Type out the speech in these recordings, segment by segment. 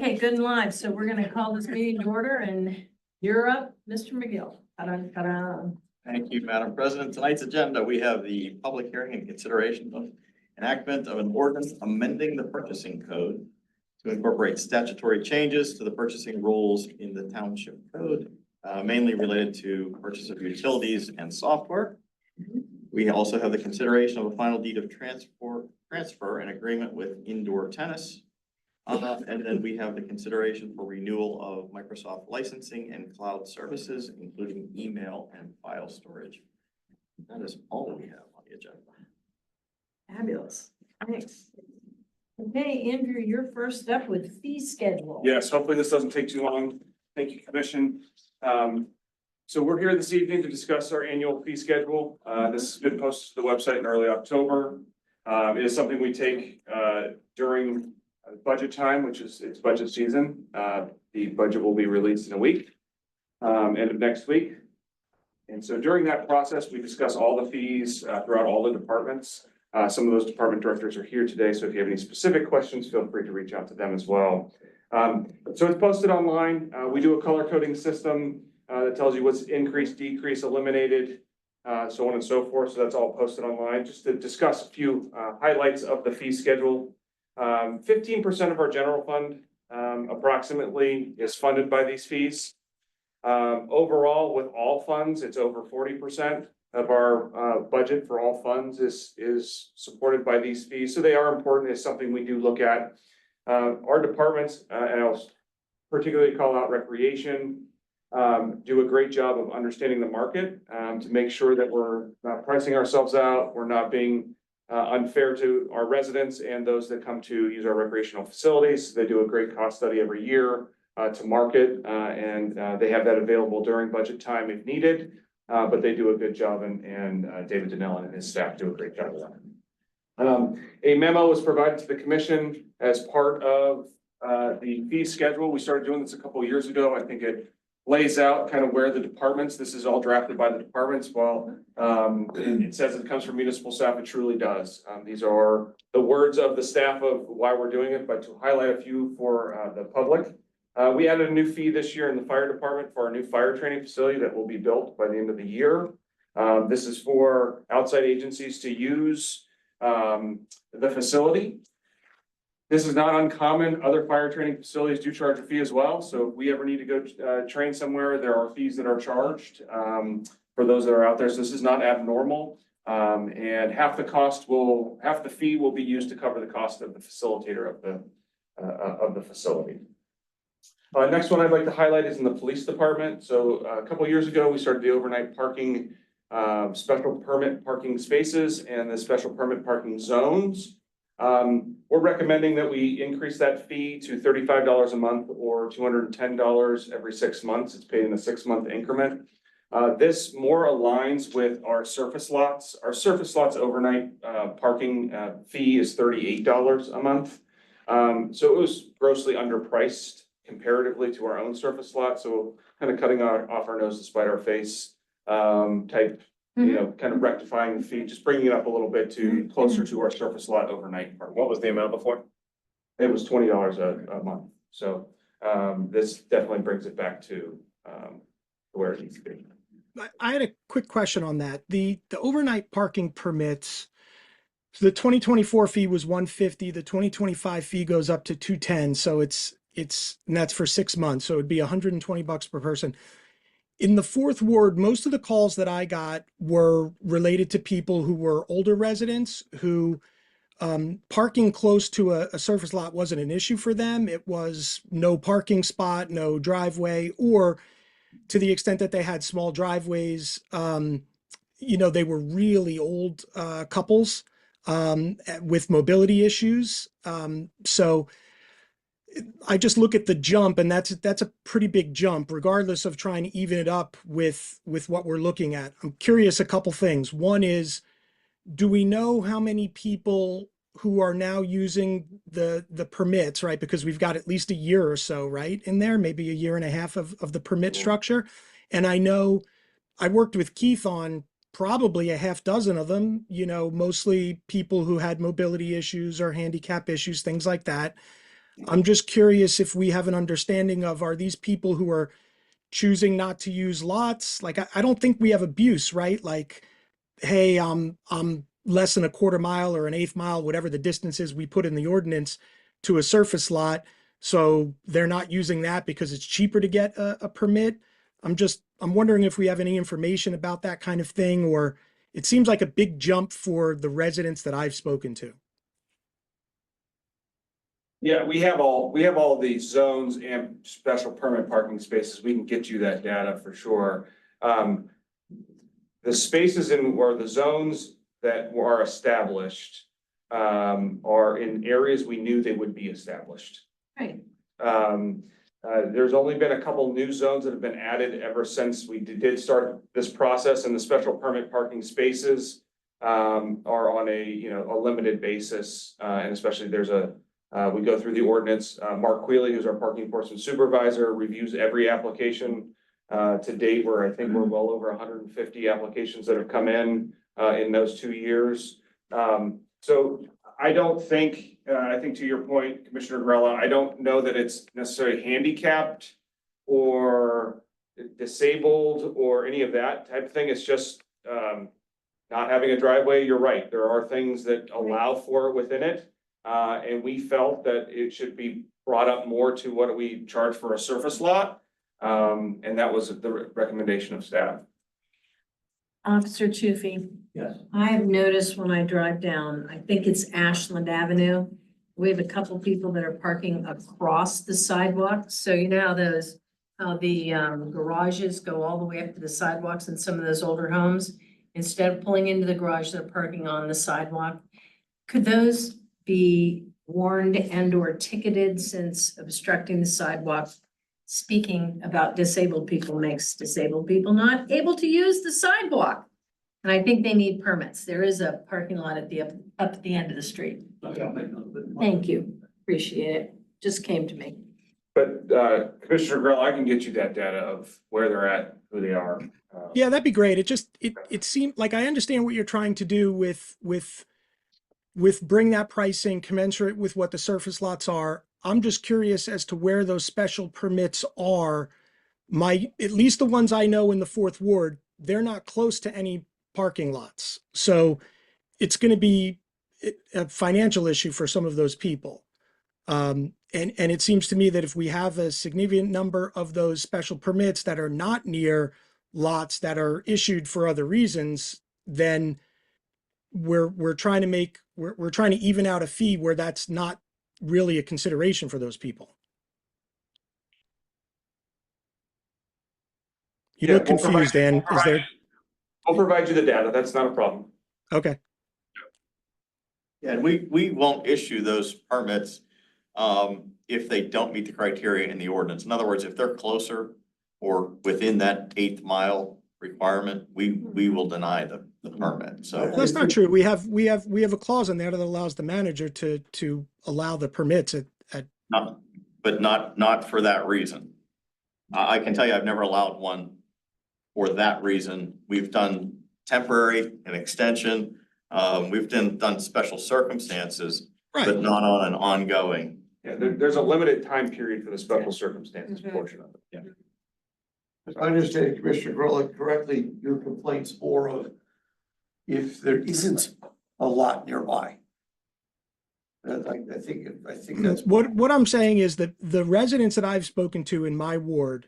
Okay, good and live. So we're gonna call this meeting to order and you're up, Mr. McGill. Ta-da. Thank you, Madam President. Tonight's agenda, we have the public hearing and consideration of enactment of an ordinance amending the purchasing code to incorporate statutory changes to the purchasing rules in the township code, mainly related to purchase of utilities and software. We also have the consideration of a final deed of transfer and agreement with Indoor Tennis. And then we have the consideration for renewal of Microsoft licensing and cloud services, including email and file storage. That is all we have on the agenda. Fabulous. Thanks. Okay, Andrew, you're first up with fee schedule. Yes, hopefully this doesn't take too long. Thank you, Commission. So we're here this evening to discuss our annual fee schedule. This has been posted to the website in early October. It is something we take during budget time, which is it's budget season. The budget will be released in a week, end of next week. And so during that process, we discuss all the fees throughout all the departments. Some of those department directors are here today, so if you have any specific questions, feel free to reach out to them as well. So it's posted online. We do a color coding system that tells you what's increased, decreased, eliminated, so on and so forth. So that's all posted online. Just to discuss a few highlights of the fee schedule. 15% of our general fund approximately is funded by these fees. Overall, with all funds, it's over 40% of our budget for all funds is supported by these fees. So they are important. It's something we do look at. Our departments, and I'll particularly call out recreation, do a great job of understanding the market to make sure that we're not pricing ourselves out. We're not being unfair to our residents and those that come to use our recreational facilities. They do a great cost study every year to market, and they have that available during budget time if needed. But they do a good job, and David Donnell and his staff do a great job of that. A memo was provided to the commission as part of the fee schedule. We started doing this a couple of years ago. I think it lays out kind of where the departments, this is all drafted by the departments. Well, it says it comes from municipal staff. It truly does. These are the words of the staff of why we're doing it, but to highlight a few for the public. We added a new fee this year in the fire department for our new fire training facility that will be built by the end of the year. This is for outside agencies to use the facility. This is not uncommon. Other fire training facilities do charge a fee as well. So if we ever need to go train somewhere, there are fees that are charged for those that are out there. So this is not abnormal. And half the fee will be used to cover the cost of the facilitator of the facility. Next one I'd like to highlight is in the police department. So a couple of years ago, we started the overnight parking special permit parking spaces and the special permit parking zones. We're recommending that we increase that fee to $35 a month or $210 every 6 months. It's paid in a 6-month increment. This more aligns with our surface lots. Our surface lots overnight parking fee is $38 a month. So it was grossly underpriced comparatively to our own surface lot. So kind of cutting off our nose to spite our face type, kind of rectifying the fee, just bringing it up a little bit to closer to our surface lot overnight. What was the amount before? It was $20 a month. So this definitely brings it back to where it needs to be. I had a quick question on that. The overnight parking permits, so the 2024 fee was $150. The 2025 fee goes up to $210. So and that's for 6 months. So it'd be $120 per person. In the fourth ward, most of the calls that I got were related to people who were older residents who parking close to a surface lot wasn't an issue for them. It was no parking spot, no driveway, or to the extent that they had small driveways, they were really old couples with mobility issues. So I just look at the jump, and that's a pretty big jump, regardless of trying to even it up with what we're looking at. I'm curious a couple things. One is, do we know how many people who are now using the permits, right? Because we've got at least a year or so, right, in there, maybe a year and a half of the permit structure. And I know I worked with Keith on probably a half dozen of them, mostly people who had mobility issues or handicap issues, things like that. I'm just curious if we have an understanding of, are these people who are choosing not to use lots? Like, I don't think we have abuse, right? Like, hey, I'm less than a quarter mile or an eighth mile, whatever the distance is we put in the ordinance to a surface lot. So they're not using that because it's cheaper to get a permit. I'm wondering if we have any information about that kind of thing, or it seems like a big jump for the residents that I've spoken to. Yeah, we have all the zones and special permit parking spaces. We can get you that data for sure. The spaces or the zones that are established are in areas we knew they would be established. Right. There's only been a couple new zones that have been added ever since we did start this process, and the special permit parking spaces are on a limited basis, and especially we go through the ordinance. Mark Quealy, who's our parking enforcement supervisor, reviews every application. To date, I think we're well over 150 applications that have come in those 2 years. So I don't think, I think to your point, Commissioner Grella, I don't know that it's necessarily handicapped or disabled or any of that type of thing. It's just not having a driveway. You're right. There are things that allow for it within it. And we felt that it should be brought up more to what we charge for a surface lot. And that was the recommendation of staff. Officer Chufi. Yes. I have noticed when I drive down, I think it's Ashland Avenue. We have a couple people that are parking across the sidewalk. So you know how the garages go all the way up to the sidewalks in some of those older homes. Instead of pulling into the garage, they're parking on the sidewalk. Could those be warned and or ticketed, since obstructing the sidewalk, speaking about disabled people, makes disabled people not able to use the sidewalk? And I think they need permits. There is a parking lot at the up at the end of the street. Thank you. Appreciate it. Just came to me. But Commissioner Grella, I can get you that data of where they're at, who they are. Yeah, that'd be great. It seemed like I understand what you're trying to do with bring that pricing commensurate with what the surface lots are. I'm just curious as to where those special permits are. At least the ones I know in the 4th Ward, they're not close to any parking lots. So it's going to be a financial issue for some of those people. And it seems to me that if we have a significant number of those special permits that are not near lots that are issued for other reasons, then we're trying to even out a fee where that's not really a consideration for those people. You Yeah, look confused, Dan. Is there? We'll provide you the data. That's not a problem. Okay. Yeah, and we won't issue those permits if they don't meet the criteria in the ordinance. In other words, if they're closer or within that 8th mile requirement, we will deny the permit. So That's not true. We have a clause in there that allows the manager to allow the permits at not for that reason. I can tell you, I've never allowed one for that reason. We've done temporary and extension. We've done special circumstances, right. but not on an ongoing. Yeah, there's a limited time period for the special circumstances portion of it. Yeah. If I understand Commissioner Grella correctly, your complaint's more of if there isn't a lot nearby. I think that's. What I'm saying is that the residents that I've spoken to in my ward,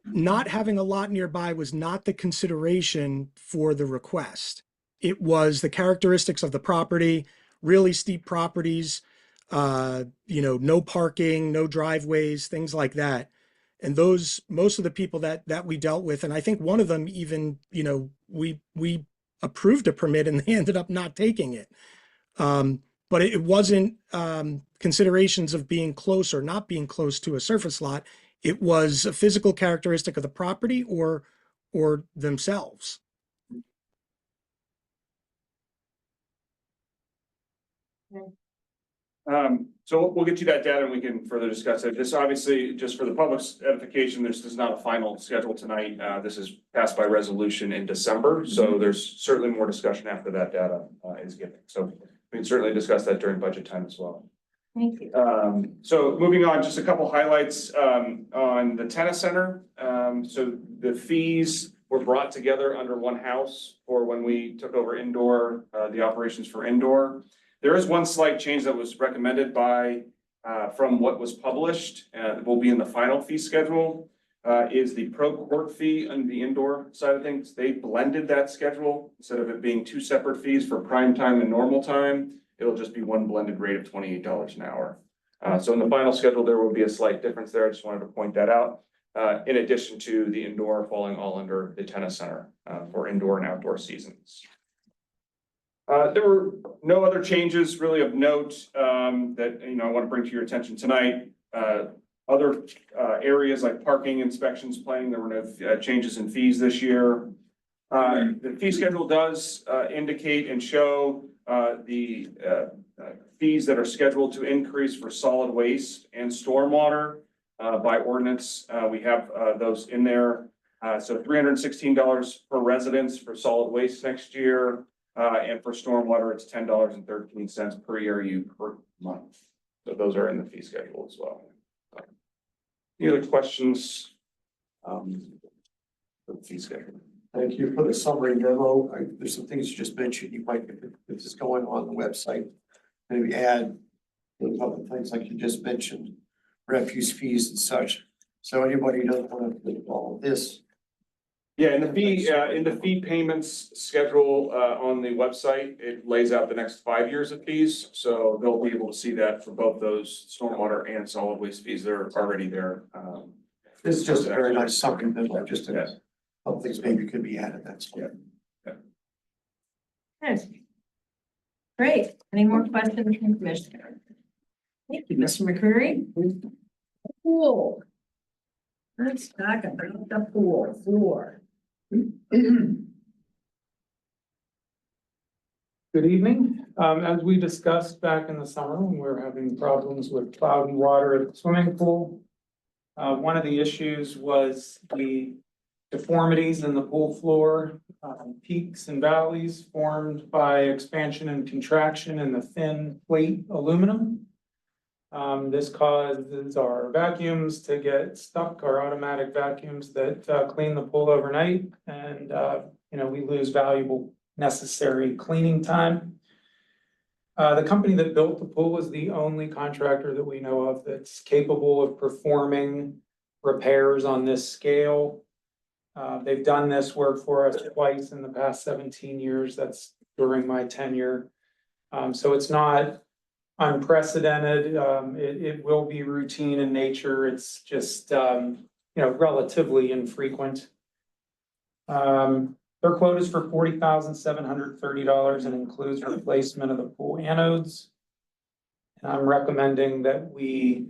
not having a lot nearby was not the consideration for the request. It was the characteristics of the property, really steep properties, no parking, no driveways, things like that. And most of the people that we dealt with, and I think one of them even, we approved a permit and they ended up not taking it. But it wasn't considerations of being close or not being close to a surface lot. It was a physical characteristic of the property or themselves. So we'll get you that data and we can further discuss it. This obviously, just for the public's edification, this is not a final schedule tonight. This is passed by resolution in December. So there's certainly more discussion after that data is given. So we can certainly discuss that during budget time as well. Thank you. So moving on, just a couple highlights, on the tennis center. So the fees were brought together under one house for when we took over indoor, the operations for indoor. There is one slight change that was recommended by, from what was published, that will be in the final fee schedule, is the pro court fee on the indoor side of things. They blended that schedule instead of it being two separate fees for prime time and normal time. It'll just be one blended rate of $28 an hour. So in the final schedule, there will be a slight difference there. I just wanted to point that out. In addition to the indoor falling all under the tennis center, for indoor and outdoor seasons. There were no other changes really of note, that, I want to bring to your attention tonight. Other, areas like parking inspections planning, there were no changes in fees this year. The fee schedule does, indicate and show the fees that are scheduled to increase for solid waste and stormwater by ordinance. We have those in there. So $316 per residence for solid waste next year. And for stormwater, it's $10.13 per ERU per month. So those are in the fee schedule as well. Any other questions? For the fee schedule. Thank you for the summary memo. There's some things you just mentioned, you might, if this is going on the website, maybe add a couple of things like you just mentioned, refuse fees and such. So anybody who doesn't want to do all of this. Yeah, in the fee payments schedule, on the website, it lays out the next 5 years of fees. So they'll be able to see that for both those stormwater and solid waste fees. They're already there. This is just a very nice summary memo, just Yes. a couple things maybe could be added, that's all. Yes. Great. Any more questions from Commissioner? Thank you, Mr. McCreary. Pool. Let's talk about the pool floor. Good evening. As we discussed back in the summer, when we were having problems with cloudy water at the swimming pool, one of the issues was the deformities in the pool floor, peaks and valleys formed by expansion and contraction in the thin plate aluminum. This causes our vacuums to get stuck, our automatic vacuums that clean the pool overnight, and we lose valuable necessary cleaning time. The company that built the pool is the only contractor that we know of that's capable of performing repairs on this scale. They've done this work for us twice in the past 17 years. That's during my tenure. So it's not unprecedented. It will be routine in nature. It's just, relatively infrequent. Their quote is for $40,730 and includes replacement of the pool anodes. And I'm recommending that we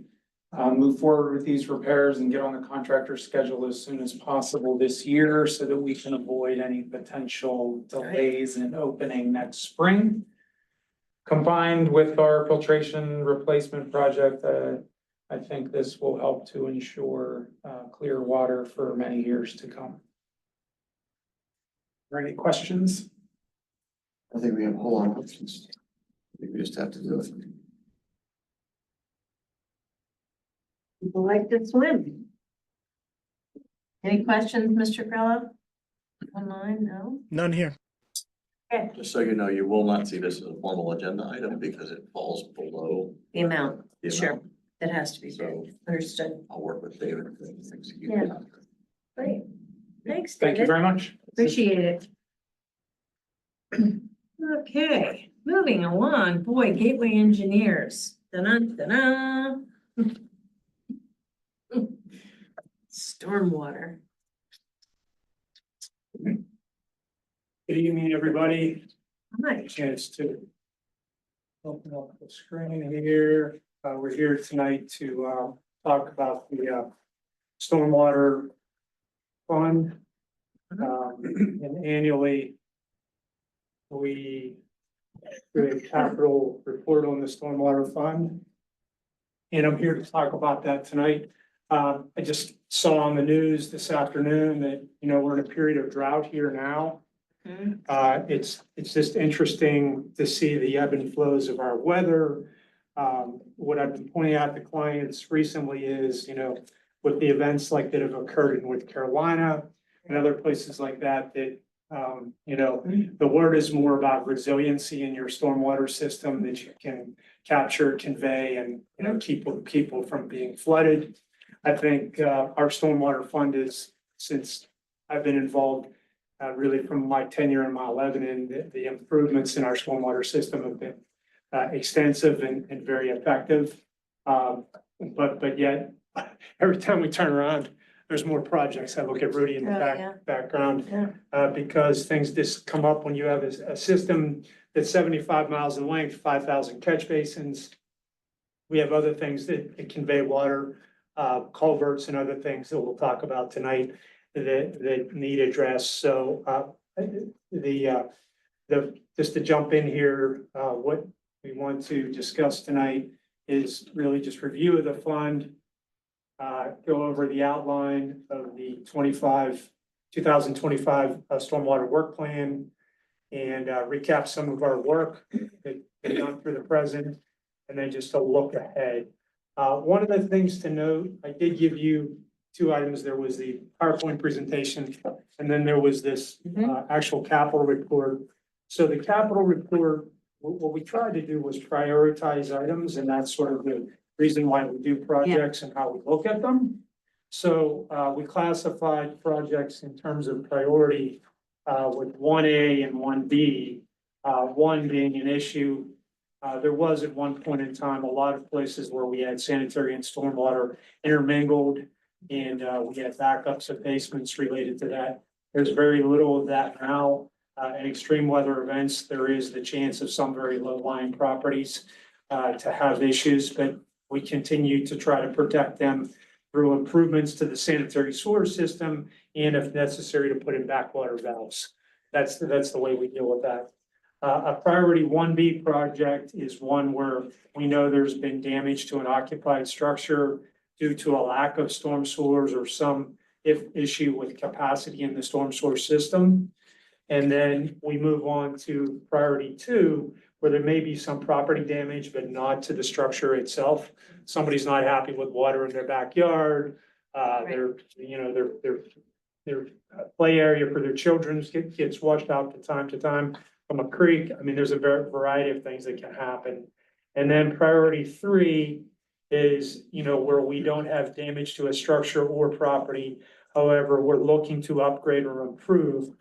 move forward with these repairs and get on the contractor schedule as soon as possible this year so that we can avoid any potential delays in opening next spring. Combined with our filtration replacement project, I think this will help to ensure clear water for many years to come. Are there any questions? I think we have a whole lot of options. I think we just have to do it. People like to swim. Any questions, Mr. Grillo? Online, no? None here. Okay, Just so you know, you will not see this as a formal agenda item because it falls below the amount, the sure, amount. that has to be So- paid. Understood. I'll work with David to execute Yeah. that. Great. Thanks, Thank you David. very much. Appreciate it. Okay, moving along, boy, Gateway Engineers. Da-na. Stormwater. Good evening, everybody. Hi. Chance to open up the screen here. We're here tonight to talk about the stormwater fund. And annually, we do a capital report on the stormwater fund. And I'm here to talk about that tonight. I just saw on the news this afternoon that, we're in a period of drought here now. It's just interesting to see the ebb and flows of our weather. What I've been pointing out to clients recently is, with the events like that have occurred in North Carolina and other places like that, the word is more about resiliency in your stormwater system that you can capture, convey, and, keep people from being flooded. I think, our stormwater fund is, since I've been involved, really from my tenure in Mount Lebanon, the improvements in our stormwater system have been extensive and very effective. But yet, every time we turn around, there's more projects. I look at Rudy in the Oh, yeah. background, Yeah. because things just come up when you have a system that's 75 miles in length, 5,000 catch basins. We have other things that convey water, culverts and other things that we'll talk about tonight that need address. So, just to jump in here, what we want to discuss tonight is really just review of the fund, go over the outline of the 2025 stormwater work plan, and recap some of our work that we've done through the present, and then just a look ahead. One of the things to note, I did give you two items. There was the PowerPoint presentation, and then there was this actual capital report. So the capital report, what we tried to do was prioritize items, and that's sort of the reason why we do projects and how we look at them. So we classified projects in terms of priority with 1A and 1B. 1 being an issue. There was at one point in time a lot of places where we had sanitary and stormwater intermingled, and we had backups of basements related to that. There's very little of that now. In extreme weather events, there is the chance of some very low-lying properties to have issues, but we continue to try to protect them through improvements to the sanitary sewer system, and if necessary, to put in backwater valves. That's the way we deal with that. A priority 1B project is one where we know there's been damage to an occupied structure due to a lack of storm sewers or some issue with capacity in the storm sewer system. And then we move on to priority 2, where there may be some property damage, but not to the structure itself. Somebody's not happy with water in their backyard. Their play area for their children gets washed out from time to time from a creek. I mean, there's a variety of things that can happen. And then priority 3 is, where we don't have damage to a structure or property. However, we're looking to upgrade or improve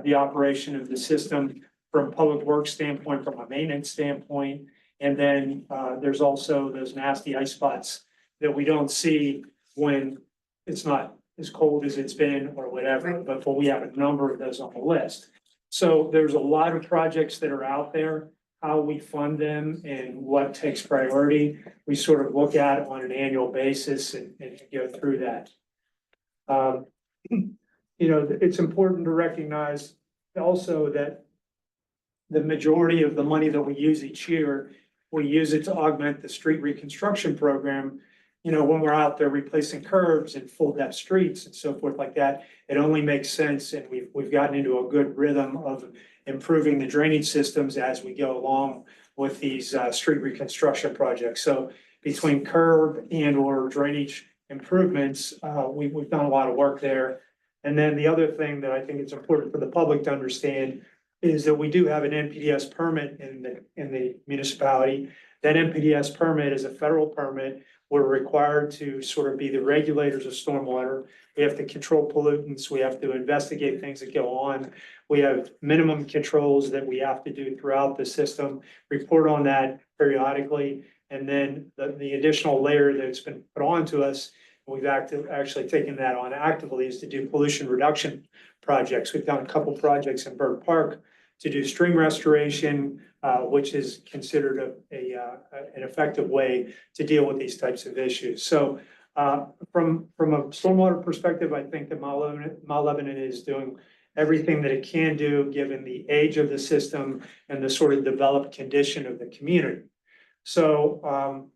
the operation of the system from a public works standpoint, from a maintenance standpoint. And then there's also those nasty ice spots that we don't see when it's not as cold as it's been or whatever, but we have a number of those on the list. So there's a lot of projects that are out there. How we fund them and what takes priority, we sort of look at on an annual basis and go through that. It's important to recognize also that the majority of the money that we use each year, we use it to augment the street reconstruction program. When we're out there replacing curbs and full depth streets and so forth like that, it only makes sense. And we've gotten into a good rhythm of improving the drainage systems as we go along with these street reconstruction projects. So between curb and or drainage improvements, we've done a lot of work there. And then the other thing that I think it's important for the public to understand is that we do have an NPDES permit in the municipality. That NPDES permit is a federal permit. We're required to sort of be the regulators of stormwater. We have to control pollutants. We have to investigate things that go on. We have minimum controls that we have to do throughout the system, report on that periodically. And then the additional layer that's been put on to us, we've actually taken that on actively, is to do pollution reduction projects. We've done a couple projects in Bird Park to do stream restoration, which is considered an effective way to deal with these types of issues. So from a stormwater perspective, I think that Mount Lebanon is doing everything that it can do, given the age of the system and the sort of developed condition of the community. So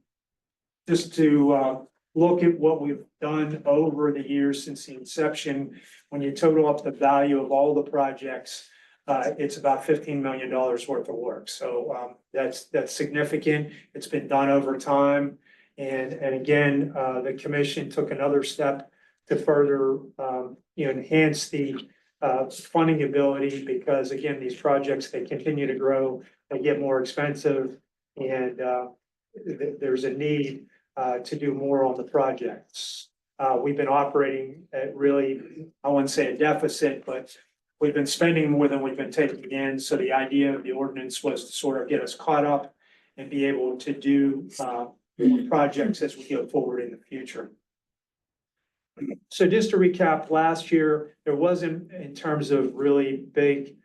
just to look at what we've done over the years since the inception, when you total up the value of all the projects, it's about $15 million worth of work. So, that's significant. It's been done over time. And again, the commission took another step to further, enhance the, funding ability, because again, these projects, they continue to grow, they get more expensive, and, there's a need, to do more on the projects. We've been operating at really, I wouldn't say a deficit, but we've been spending more than we've been taking in. So the idea of the ordinance was to sort of get us caught up and be able to do, more projects as we go forward in the future. So just to recap, last year, there wasn't, in terms of really big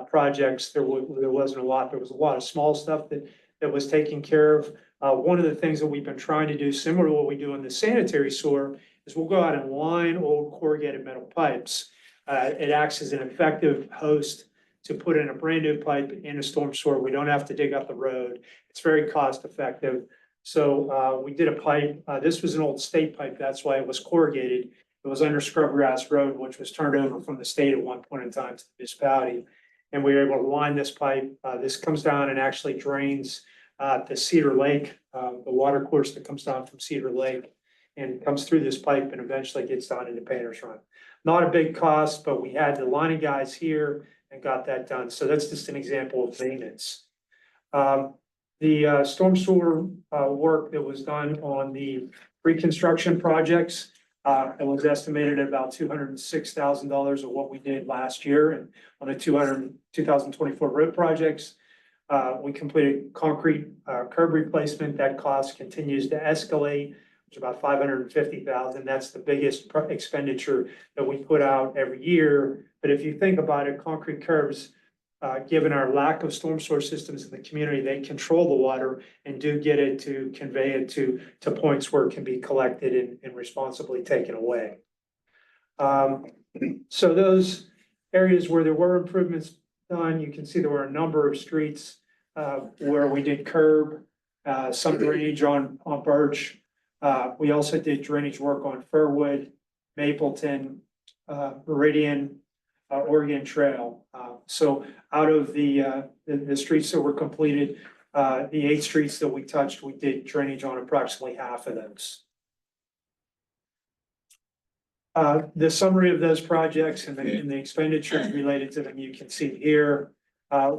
projects, there wasn't a lot. There was a lot of small stuff that was taken care of. One of the things that we've been trying to do, similar to what we do in the sanitary sewer, is we'll go out and line old corrugated metal pipes. It acts as an effective host to put in a brand new pipe in a storm sewer. We don't have to dig up the road. It's very cost effective. So we did a pipe. This was an old state pipe. That's why it was corrugated. It was under Scrubgrass Road, which was turned over from the state at one point in time to the municipality. And we were able to line this pipe. This comes down and actually drains to Cedar Lake, the water course that comes down from Cedar Lake and comes through this pipe and eventually gets down into Painters Run. Not a big cost, but we had the lining guys here and got that done. So that's just an example of maintenance. The storm sewer work that was done on the reconstruction projects, it was estimated at about $206,000 of what we did last year. And on the 2024 road projects, we completed concrete curb replacement. That cost continues to escalate, which is about $550,000. That's the biggest expenditure that we put out every year. But if you think about it, concrete curbs, given our lack of storm sewer systems in the community, they control the water and do get it to convey it to points where it can be collected and responsibly taken away. So those areas where there were improvements done, you can see there were a number of streets where we did curb, some drainage on Birch. We also did drainage work on Furwood, Mapleton, Meridian, Oregon Trail. So out of the streets that were completed, the 8 streets that we touched, we did drainage on approximately half of those. The summary of those projects and the expenditures related to them, you can see here.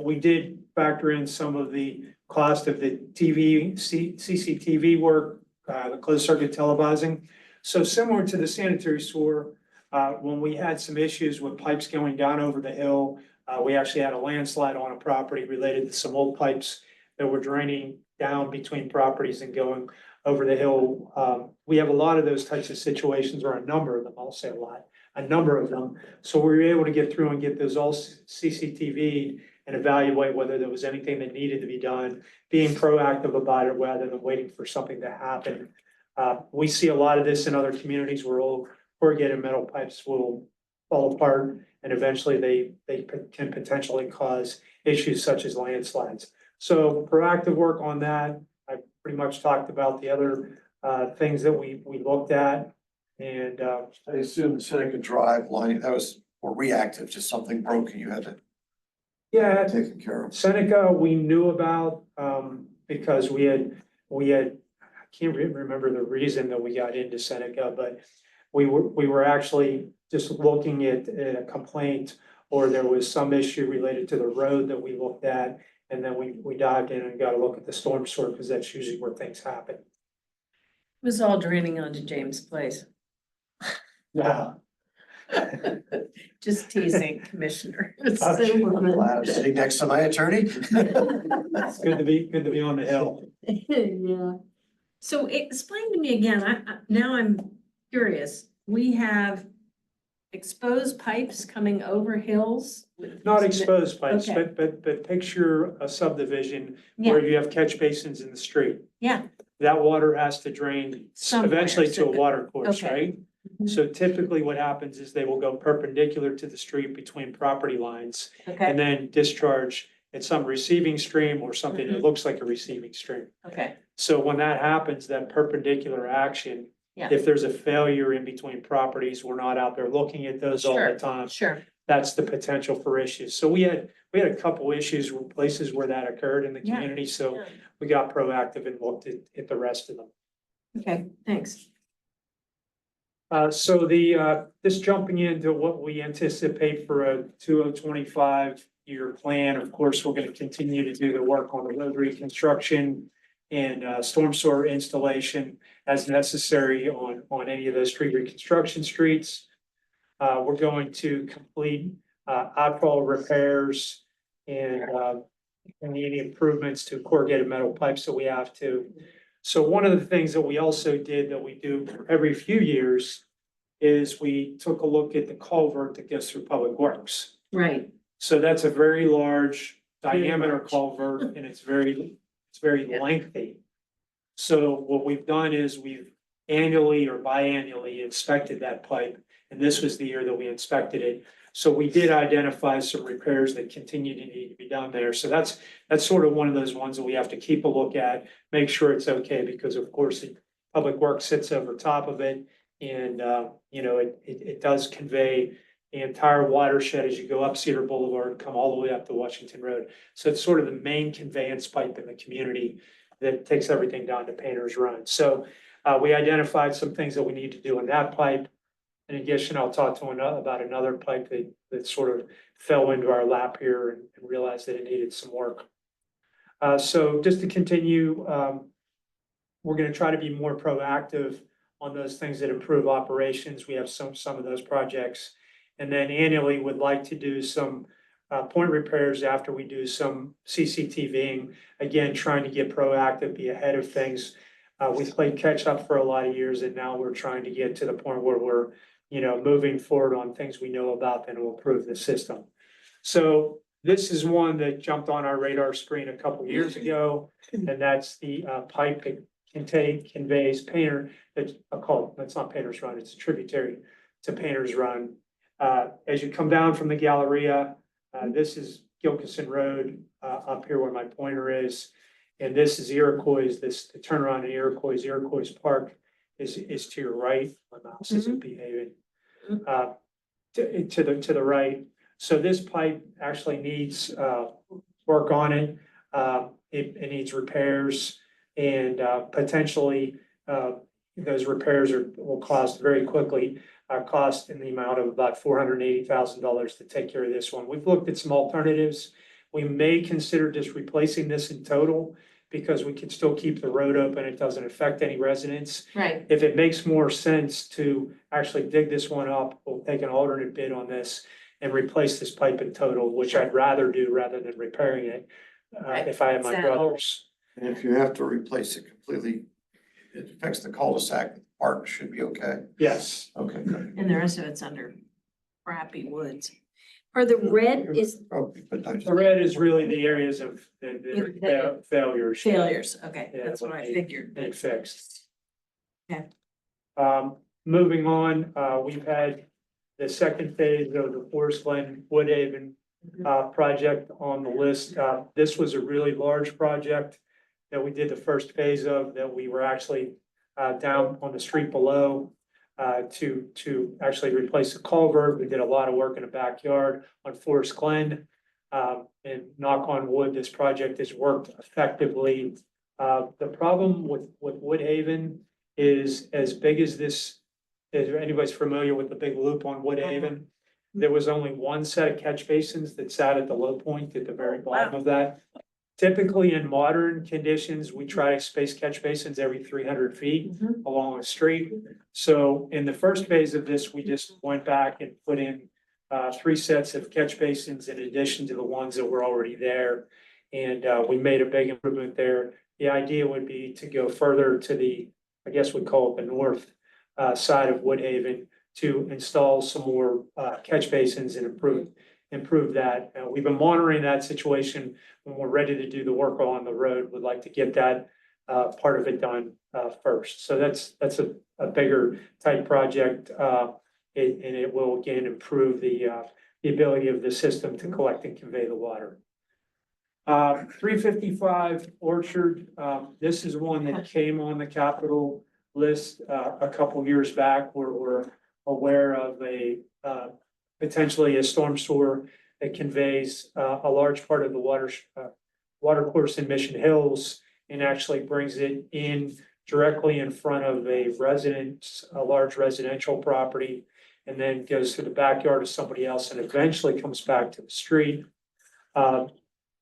We did factor in some of the cost of the CCTV work, the closed circuit televising. So similar to the sanitary sewer, when we had some issues with pipes going down over the hill, we actually had a landslide on a property related to some old pipes that were draining down between properties and going over the hill. We have a lot of those types of situations, or a number of them, I'll say a number of them. So we were able to get through and get those all CCTV'd and evaluate whether there was anything that needed to be done, being proactive about it rather than waiting for something to happen. We see a lot of this in other communities where old corrugated metal pipes will fall apart and eventually they can potentially cause issues such as landslides. So proactive work on that. I pretty much talked about the other things that we looked at. And I assume the Seneca Drive line, that was more reactive, just something broke and you had to yeah, take it care of. Seneca, we knew about because we had I can't remember the reason that we got into Seneca, but we were actually just looking at a complaint, or there was some issue related to the road that we looked at, and then we dived in and got a look at the storm sewer, because that's usually where things happen. It was all draining onto James Place. Yeah. Just teasing, Commissioner. Glad I'm sitting next to my attorney. It's good to be on the hill. Yeah. So explain to me again, now I'm curious. We have exposed pipes coming over hills? Not exposed pipes, Okay. but picture a subdivision Yeah, where you have catch basins in the street. yeah, That water has to drain Somewhere, eventually to a so- water course, okay. right? Mhm. So typically what happens is they will go perpendicular to the street between property lines and okay, then discharge at some receiving stream or something that Mhm. looks like a receiving stream. okay, So when that happens, that perpendicular action, Yeah. if there's a failure in between properties, we're not out there looking at those all the Sure. time. sure, that's the potential for issues. So we had a couple issues with places where that occurred in the Yeah. community, so Yeah. we got proactive and looked at the rest of them. Okay, thanks. So this jumping into what we anticipate for a 2025 year plan, of course, we're gonna continue to do the work on the road reconstruction and storm sewer installation as necessary on any of those street reconstruction streets. We're going to complete outfall repairs and any improvements to corrugated metal pipes that we have to. So one of the things that we also did that we do every few years is we took a look at the culvert that goes through Public Works. Right, So that's a very large Very diameter large. culvert and it's very lengthy. So what we've done is we've annually or biannually inspected that pipe. And this was the year that we inspected it. So we did identify some repairs that continue to need to be done there. So that's sort of one of those ones that we have to keep a look at, make sure it's okay, because of course, Public Works sits over top of it. And, it does convey the entire watershed as you go up Cedar Boulevard and come all the way up to Washington Road. So it's sort of the main conveyance pipe in the community that takes everything down to Painter's Run. So we identified some things that we need to do in that pipe. In addition, I'll talk to about another pipe that sort of fell into our lap here and realized that it needed some work. So just to continue, we're gonna try to be more proactive on those things that improve operations. We have some of those projects. And then annually would like to do some point repairs after we do some CCTVing. Again, trying to get proactive, be ahead of things. We've played catch up for a lot of years and now we're trying to get to the point where we're, moving forward on things we know about that will improve the system. So this is one that jumped on our radar screen a couple years ago, and that's the pipe that conveys Painter, that's not Painter's Run, it's a tributary to Painter's Run. As you come down from the Galleria, this is Gilkison Road, up here where my pointer is. And this is Iroquois, the turnaround in Iroquois Park is to your right. My mouse isn't behaving. To the right. So this pipe actually needs work on it. It needs repairs and potentially those repairs will cost very quickly. Cost in the amount of about $480,000 to take care of this one. We've looked at some alternatives. We may consider just replacing this in total because we can still keep the road open. It doesn't affect any residents. right. If it makes more sense to actually dig this one up, we'll take an alternate bid on this and replace this pipe in total, which I'd rather do rather than repairing it. Right. If I had my Exactly. brothers. And if you have to replace it completely, it affects the cul-de-sac, part should be okay. Yes. Okay, good. And the rest of it's under crappy woods. Are the red is Okay, but I just- The red is really the areas of the failures. failures? Okay, Yeah, that's what I they- figured. They fixed. Okay. Moving on, we've had the second phase of the Forest Glen Woodhaven project on the list. This was a really large project that we did the first phase of, that we were actually down on the street below to actually replace the culvert. We did a lot of work in the backyard on Forest Glen. And knock on wood, this project has worked effectively. The problem with Woodhaven is as big as this, if anybody's familiar with the big loop on Woodhaven, there was only one set of catch basins that sat at the low point at the very bottom of that. Typically, in modern conditions, we try to space catch basins every 300 feet Mhm. along a street. So in the first phase of this, we just went back and put in 3 sets of catch basins in addition to the ones that were already there. And we made a big improvement there. The idea would be to go further to the, I guess we call it the north side of Woodhaven, to install some more catch basins and improve that. We've been monitoring that situation. When we're ready to do the work on the road, we'd like to get that part of it done first. So that's a bigger type project. And it will again improve the ability of the system to collect and convey the water. 355 Orchard, this is one that came on the capital list a couple years back. We're aware of a potentially a storm sewer that conveys a large part of the water course in Mission Hills and actually brings it in directly in front of a large residential property, and then goes to the backyard of somebody else and eventually comes back to the street.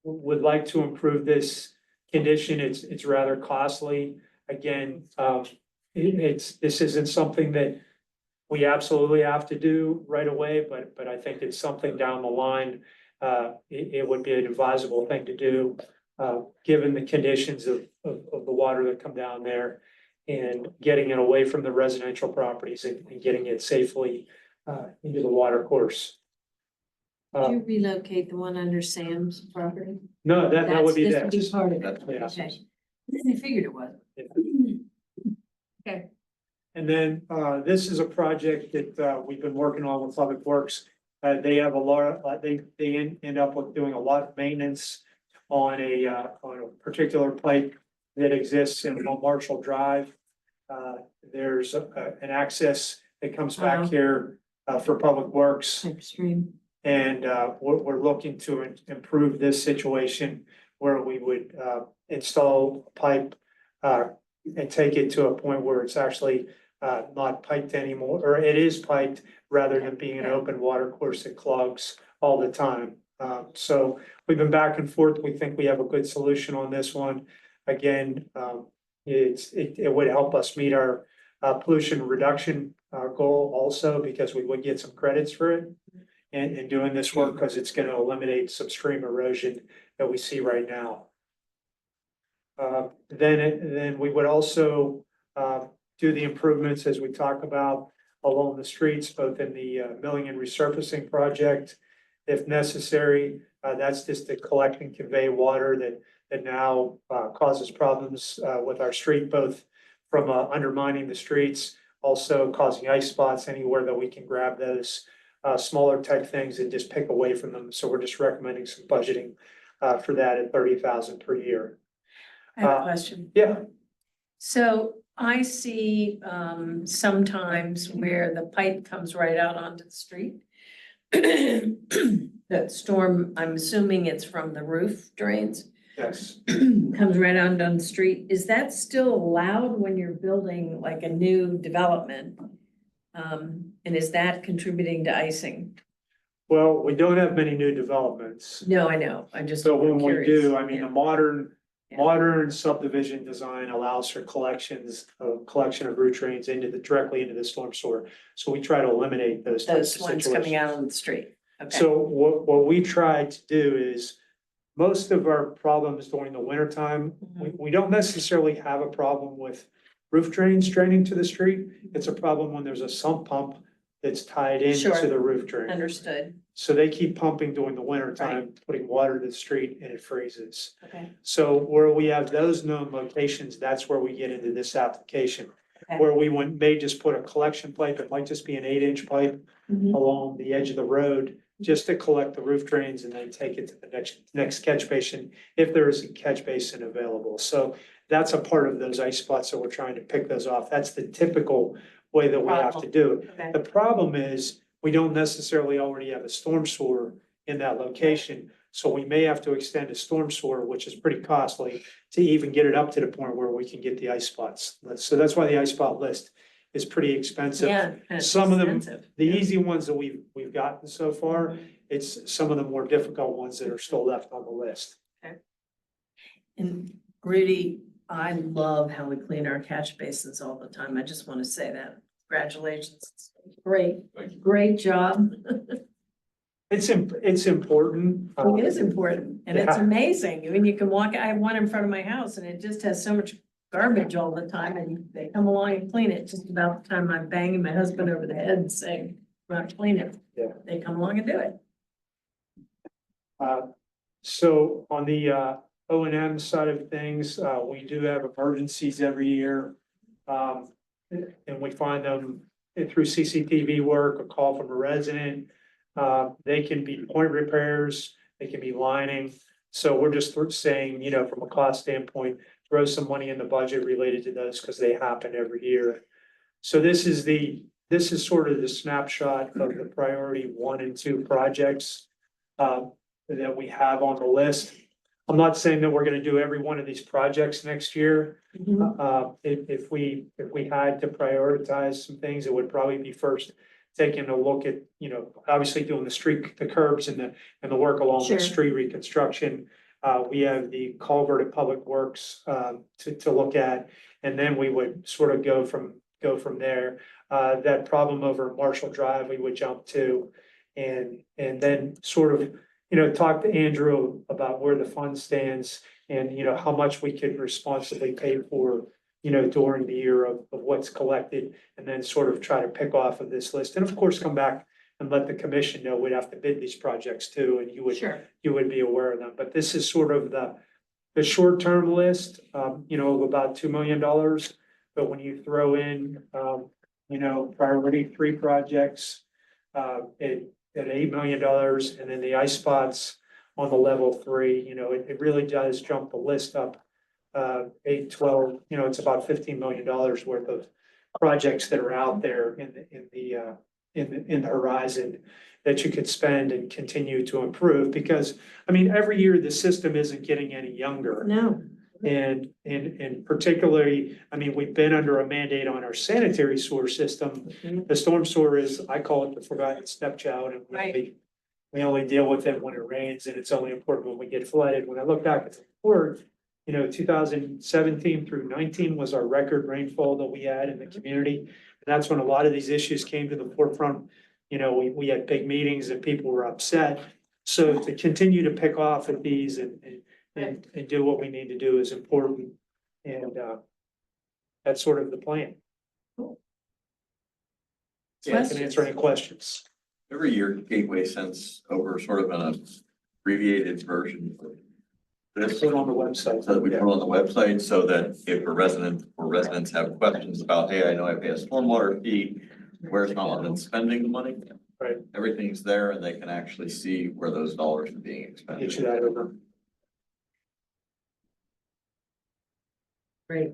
Would like to improve this condition. It's rather costly. Again, this isn't something that we absolutely have to do right away, but I think it's something down the line. It would be an advisable thing to do, given the conditions of the water that come down there, and getting it away from the residential properties and getting it safely into the water course. Did you relocate the one under Sam's property? No, that would be This would be next. part of it. That's what Yeah. this is. I figured it was. Okay. And then, this is a project that, we've been working on with Public Works. They have a lot, they end up with doing a lot of maintenance on a particular pipe that exists in Marshall Drive. There's an access that comes back here, for Public Works. Extreme. And we're looking to improve this situation where we would install a pipe and take it to a point where it's actually not piped anymore, or it is piped rather than being an open water course that clogs all the time. So we've been back and forth. We think we have a good solution on this one. Again, it would help us meet our pollution reduction goal also, because we would get some credits for it. And doing this work, because it's going to eliminate some stream erosion that we see right now. Then we would also do the improvements as we talk about along the streets, both in the milling and resurfacing project, if necessary. That's just to collect and convey water that now causes problems with our street, both from undermining the streets, also causing ice spots anywhere that we can grab those. Smaller type things and just pick away from them. So we're just recommending some budgeting for that at 30,000 per year. I have a question. Yeah, So I see sometimes where the pipe comes right out onto the street. That storm, I'm assuming it's from the roof drains, yes. comes right out on the street. Is that still allowed when you're building like a new development? And is that contributing to icing? Well, we don't have many new developments. No, I know. I just. So when we curious. do, I mean, Yeah. the modern Yeah. subdivision design allows for collection of root drains directly into the storm sewer. So we try to eliminate those types Those of ones coming situations. out on the street. Okay. So what we try to do is, most of our problems during the winter time, we don't necessarily have a problem with roof drains draining to the street. It's a problem when there's a sump pump that's tied into Sure. the roof drain. Understood. So they keep pumping during the winter time, putting water to the street, and it freezes. Okay. So where we have those known locations, that's where we get into this application. Okay. Where we may just put a collection pipe, it might just be an 8-inch pipe Mhm. along the edge of the road, just to collect the roof drains and then take it to the next catch basin, if there is a catch basin available. So that's a part of those ice spots, so we're trying to pick those off. That's the typical way that we have to do it. Okay. The problem is, we don't necessarily already have a storm sewer in that location. So we may have to extend a storm sewer, which is pretty costly, to even get it up to the point where we can get the ice spots. So that's why the ice spot list is pretty expensive. Yeah. and it's Some of them, expensive. The easy ones that we've gotten so far, it's some of the more difficult ones that are still left on the list. And Rudy, I love how we clean our catch basins all the time. I just want to say that. Congratulations. Great, great job. It's important. It is important and it's Yeah. amazing. I mean, you can walk, I have one in front of my house and it just has so much garbage all the time and they come along and clean it just about the time I'm banging my husband over the head and saying, we're not clean it. Yeah. They come along and do it. So on the O&M side of things, we do have emergencies every year. And we find them through CCTV work, a call from a resident. They can be point repairs, they can be lining. So we're just saying, from a cost standpoint, throw some money in the budget related to those because they happen every year. So this is the this is sort of the snapshot of the priority 1 and 2 projects that we have on the list. I'm not saying that we're gonna do every one of these projects next year. If we had to prioritize some things, it would probably be first taking a look at, obviously doing the curbs and the work along Sure. the street reconstruction. We have the culvert at Public Works, to look at, and then we would sort of go from there. That problem over Marshall Drive, we would jump to, and then sort of, talk to Andrew about where the fund stands and, how much we could responsibly pay for, during the year of what's collected, and then sort of try to pick off of this list. And of course, come back and let the commission know we'd have to bid these projects too, and Sure. you would be aware of them. But this is sort of the short-term list, of about $2 million. But when you throw in, priority 3 projects, at $8 million, and then the ice spots on the level 3, it really does jump the list up. 8, 12, it's about $15 million worth of projects that are out there in the horizon that you could spend and continue to improve, because, every year the system isn't getting any younger. No, And particularly, we've been under a mandate on our sanitary sewer system. Mhm. The storm sewer is, I call it the forgotten stepchild, and Right. we only deal with it when it rains, and it's only important when we get flooded. When I look back at the report, 2017 through 19 was our record rainfall that we had in the community. And that's when a lot of these issues came to the forefront. We had big meetings and people were upset. So to continue to pick off at these and do what we need to do is important. And that's sort of the plan. So I can answer any questions. Every year Gateway sends over sort of an abbreviated version of this. Put it on the website. So that we put on the website so that if a resident or residents have questions about, hey, I know I pay a stormwater fee, where's Mount spending the money? Right. Everything's there and they can actually see where those dollars are being expended. Get you that over. great.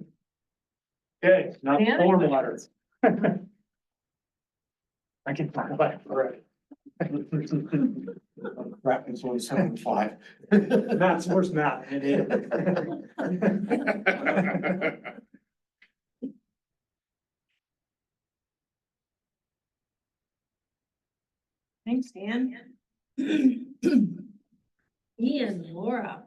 Okay, not Dan? stormwater. I can talk about it, all right. Crap, it's only 7:05. Matt's, where's Matt? I need him. Thanks, Dan. Ian, Laura.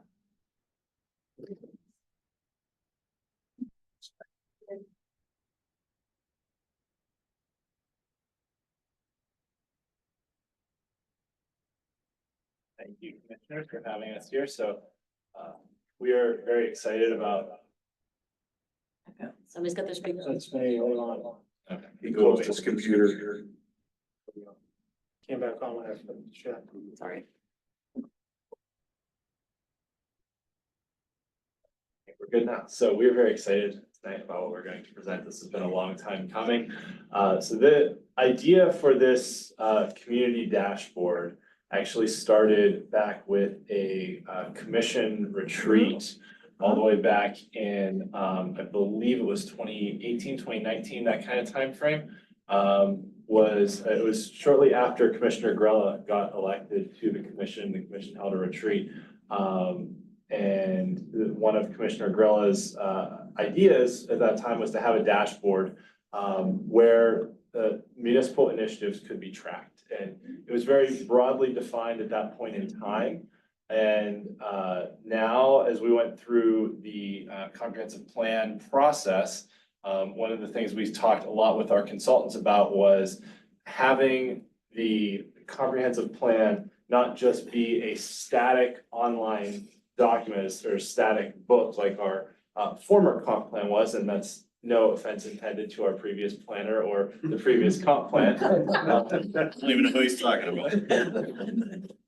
Thank you, commissioners, for having us here. So we are very excited about. Somebody's got their speakers. That's me, hold on. Okay. He goes to his computer. Came back on when I put the chat. Sorry. We're good now. So we're very excited tonight about what we're going to present. This has been a long time coming. So the idea for this community dashboard actually started back with a commission retreat all the way back in, I believe it was 2018, 2019, that kind of timeframe. It was shortly after Commissioner Grella got elected to the commission held a retreat. And one of Commissioner Grella's ideas at that time was to have a dashboard where municipal initiatives could be tracked. And it was very broadly defined at that point in time. And now, as we went through the comprehensive plan process, one of the things we talked a lot with our consultants about was having the comprehensive plan not just be a static online document or static book like our former comp plan was, and that's no offense intended to our previous planner or the previous comp plan. I don't even know who he's talking about.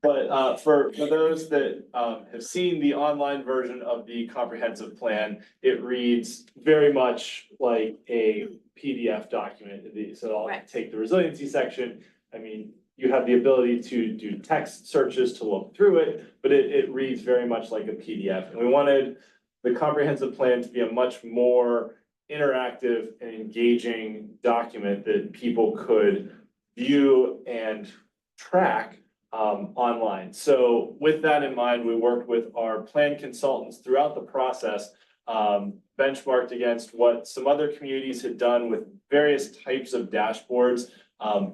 But for those that have seen the online version of the comprehensive plan, it reads very much like a PDF document. So I'll Right. take the resiliency section. You have the ability to do text searches to look through it, but it reads very much like a PDF. And we wanted the comprehensive plan to be a much more interactive and engaging document that people could view and track online. So with that in mind, we worked with our plan consultants throughout the process, benchmarked against what some other communities had done with various types of dashboards.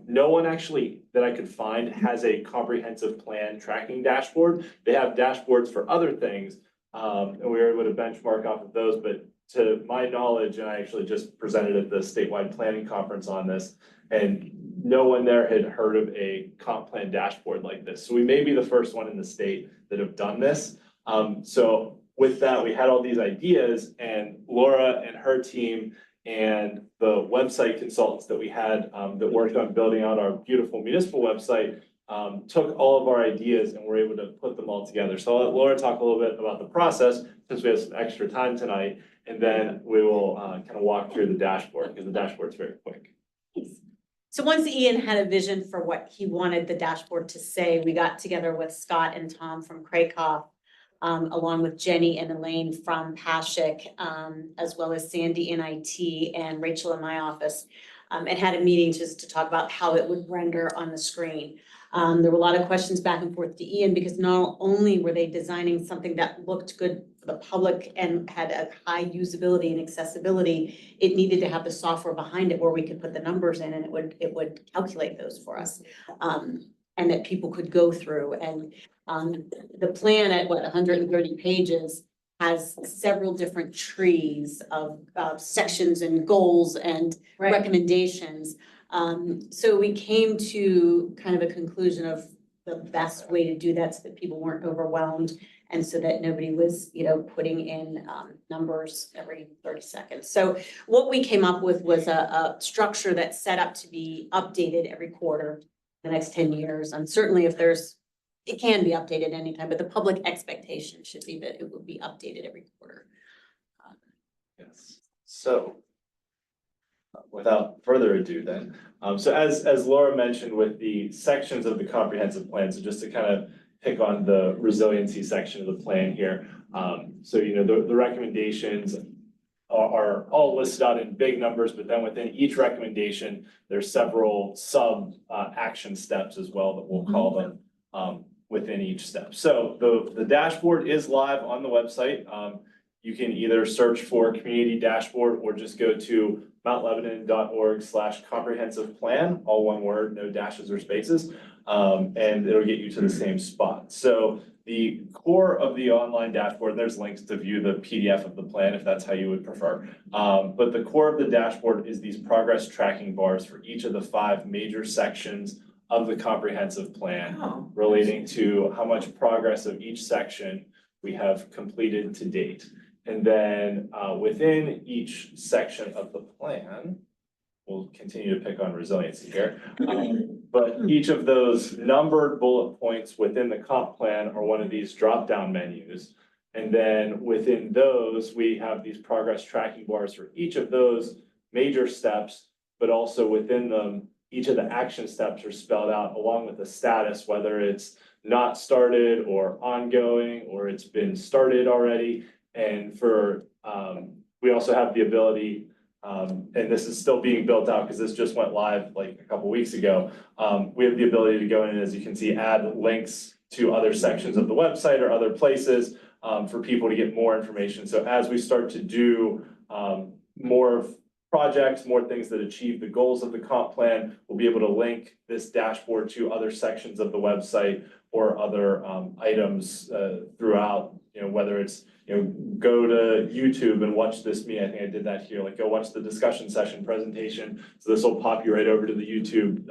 No one actually that I could find has a comprehensive plan tracking dashboard. They have dashboards for other things, and we were able to benchmark off of those. But to my knowledge, and I actually just presented at the statewide planning conference on this, and no one there had heard of a comp plan dashboard like this. So we may be the first one in the state that have done this. So with that, we had all these ideas, and Laura and her team and the website consultants that we had that worked on building out our beautiful municipal website took all of our ideas and were able to put them all together. So I'll let Laura talk a little bit about the process since we have some extra time tonight, and then we will kind of walk through the dashboard because the dashboard's very quick. So once Ian had a vision for what he wanted the dashboard to say, we got together with Scott and Tom from Craycoff, along with Jenny and Elaine from Pashik, as well as Sandy in IT and Rachel in my office, and had a meeting just to talk about how it would render on the screen. There were a lot of questions back and forth to Ian because not only were they designing something that looked good for the public and had a high usability and accessibility, it needed to have the software behind it where we could put the numbers in and it would calculate those for us. And that people could go through, and the plan at 130 pages has several different trees of sections and goals and Right. recommendations. So we came to kind of a conclusion of the best way to do that so that people weren't overwhelmed and so that nobody was, putting in numbers every 30 seconds. So what we came up with was a structure that's set up to be updated every quarter, the next 10 years. And certainly if it can be updated anytime, but the public expectation should be that it will be updated every quarter. Yes, so without further ado then, so as Laura mentioned with the sections of the comprehensive plan, so just to kind of pick on the resiliency section of the plan here. So the recommendations are all listed out in big numbers, but then within each recommendation, there's several action steps as well that we'll call them within each step. So the dashboard is live on the website. You can either search for community dashboard or just go to mountlebanon.org/comprehensive plan, all one word, no dashes or spaces, and it'll get you to the same spot. So the core of the online dashboard, there's links to view the PDF of the plan if that's how you would prefer. But the core of the dashboard is these progress tracking bars for each of the 5 major sections of the comprehensive plan Oh. relating to how much progress of each section we have completed to date. And then within each section of the plan, we'll continue to pick on resiliency here. But each of those numbered bullet points within the comp plan are one of these drop-down menus. And then within those, we have these progress tracking bars for each of those major steps, but also within them, each of the action steps are spelled out along with the status, whether it's not started or ongoing, or it's been started already. And we also have the ability, and this is still being built out because this just went live like a couple weeks ago. We have the ability to go in and, as you can see, add links to other sections of the website or other places for people to get more information. So as we start to do more projects, more things that achieve the goals of the comp plan, we'll be able to link this dashboard to other sections of the website or other items throughout, whether it's, go to YouTube and watch this meeting. I think I did that here, like go watch the discussion session presentation. So this will pop you right over to the YouTube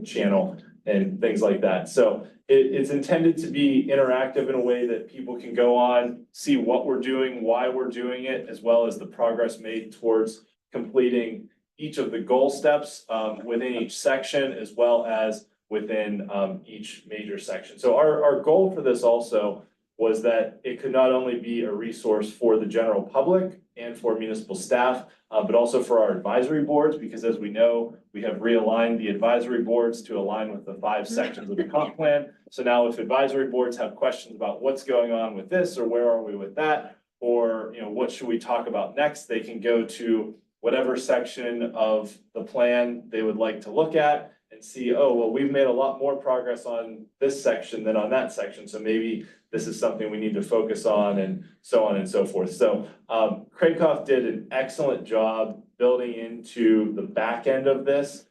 channel and things like that. So it's intended to be interactive in a way that people can go on, see what we're doing, why we're doing it, as well as the progress made towards completing each of the goal steps within each section, as well as within each major section. So our goal for this also was that it could not only be a resource for the general public and for municipal staff, but also for our advisory boards, because as we know, we have realigned the advisory boards to align with the 5 sections of the comp plan. So now if advisory boards have questions about what's going on with this or where are we with that, or, you know, what should we talk about next, they can go to whatever section of the plan they would like to look at and see, oh, well, we've made a lot more progress on this section than on that section, so maybe this is something we need to focus on, and so on and so forth. So Craycoff did an excellent job building into the back end of this.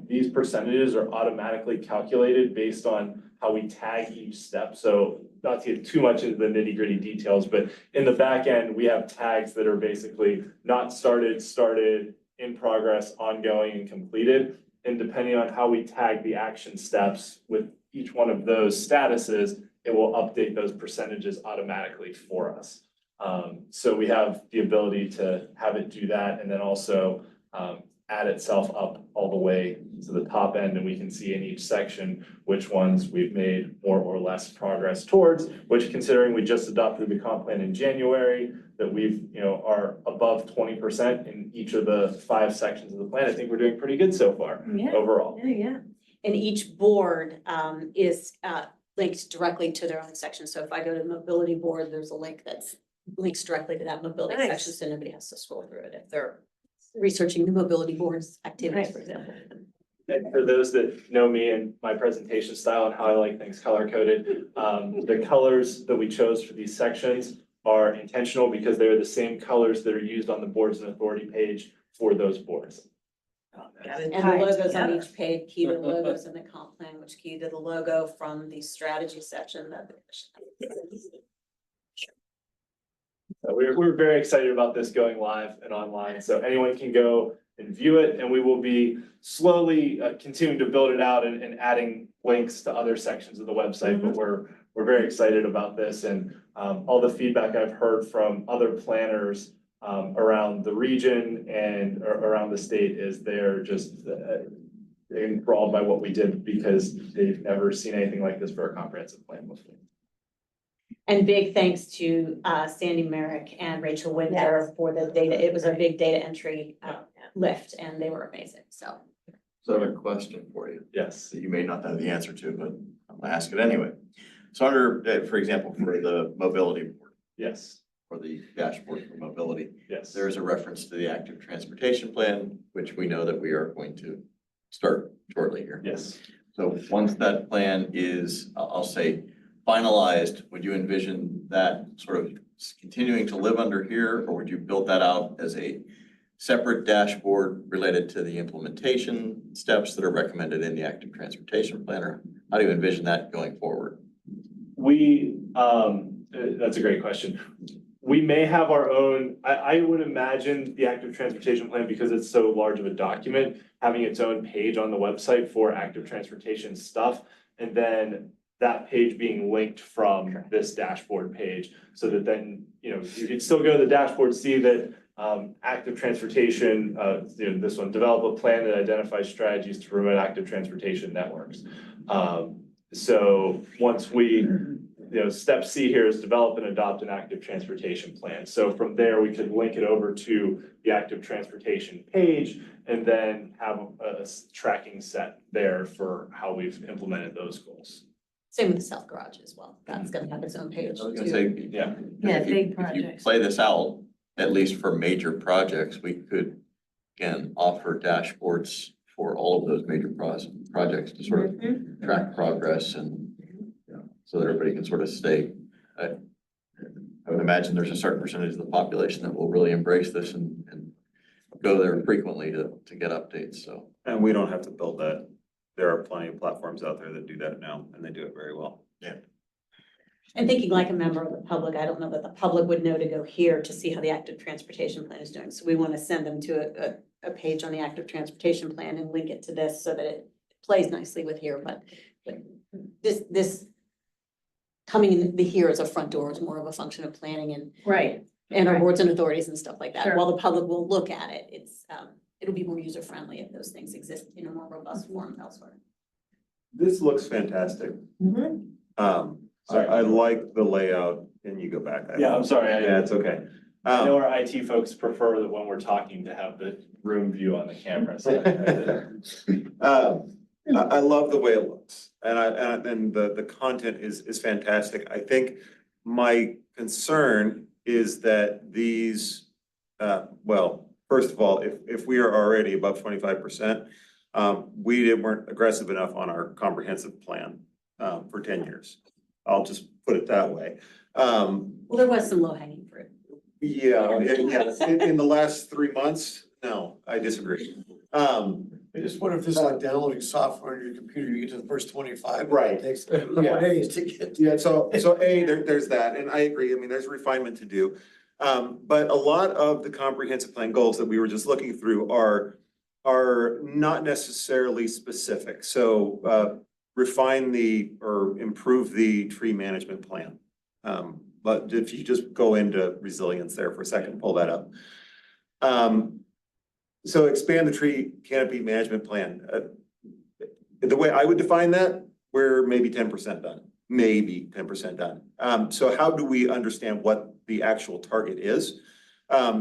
These percentages are automatically calculated based on how we tag each step. So not to get too much into the nitty gritty details, but in the back end, we have tags that are basically not started, started, in progress, ongoing, and completed. And depending on how we tag the action steps with each one of those statuses, it will update those percentages automatically for us. So we have the ability to have it do that, and then also add itself up all the way to the top end, and we can see in each section which ones we've made more or less progress towards, which, considering we just adopted the comp plan in January, that we've, you know, are above 20% in each of the 5 sections of the plan. I think we're doing pretty good so far Yeah, overall. yeah. And each board is linked directly to their own section. So if I go to the mobility board, there's a link that's links directly to that mobility Nice. section, so nobody has to scroll through it if they're researching the mobility board's activities, for example. And for those that know me and my presentation style and how I like things color coded, the colors that we chose for these sections are intentional because they're the same colors that are used on the boards and authority page for those boards. Got it And the tied logos on together. each page, key to the logos in the comp plan, which key to the logo from the strategy section that. So we're very excited about this going live and online, so anyone can go and view it, and we will be slowly continuing to build it out and adding links to other sections of the website, but we're very excited about this, and all the feedback I've heard from other planners around the region and around the state is they're just enthralled by what we did because they've never seen anything like this for a comprehensive plan before. And big thanks to Sandy Merrick and Rachel Winter for the data. It was a big data entry lift, and they were amazing, so. So I have a question for you Yes. that you may not know the answer to, but I'm gonna ask it anyway. So under, for example, for the mobility board, Yes. or the dashboard for mobility, Yes. there is a reference to the active transportation plan, which we know that we are going to start shortly here. Yes. So once that plan is, I'll say, finalized, would you envision that sort of continuing to live under here, or would you build that out as a separate dashboard related to the implementation steps that are recommended in the active transportation plan? Or how do you envision that going forward? That's a great question. We may have our own, I would imagine the active transportation plan, because it's so large of a document, having its own page on the website for active transportation stuff. And then that page being linked from this dashboard page, so that then, you know, you could still go to the dashboard, see that active transportation, this one, develop a plan that identifies strategies to promote active transportation networks. So once we, step C here is develop and adopt an active transportation plan. So from there, we could link it over to the active transportation page and then have a tracking set there for how we've implemented those goals. Same with the South Garage as well. That's gonna have its own page I was gonna too. say, Yeah. Yeah, if you- big If you projects. play this out, at least for major projects, we could, again, offer dashboards for all of those major projects to sort of track progress and, so that everybody can sort of stay. I would imagine there's a certain percentage of the population that will really embrace this and go there frequently to get updates, so. And we don't have to build that. There are plenty of platforms out there that do that now, and they do it very well. And thinking like a member of the public, I don't know that the public would know to go here to see how the active transportation plan is doing. So we want to send them to a page on the active transportation plan and link it to this so that it plays nicely with here, but this coming in here as a front door is more of a function of planning Right. and our Right. boards and authorities and stuff like that. Sure. While the public will look at it, it'll be more user friendly if those things exist in a more robust form elsewhere. This looks fantastic. Mhm. I like the layout, and you go back. Yeah, I'm sorry. Yeah, it's okay. I know our IT folks prefer that when we're talking to have the room view on the camera. So I love the way it looks, and the content is fantastic. I think my concern is that these, well, first of all, if we are already above 25%, we weren't aggressive enough on our comprehensive plan, for 10 years. I'll just put it that way. Well, there was some low hanging fruit. Yeah, in the last 3 months, no, I disagree. I just wonder if this is like downloading software on your computer, you get to the first 25. Right. It takes a couple Yeah. days to get. Yeah, so there's that, and I agree, I mean, there's refinement to do. But a lot of the comprehensive plan goals that we were just looking through are not necessarily specific, so, refine or improve the tree management plan. But if you just go into resilience there for a second, pull that up. So expand the tree canopy management plan. The way I would define that, we're maybe 10% done, maybe 10% done. So how do we understand what the actual target is?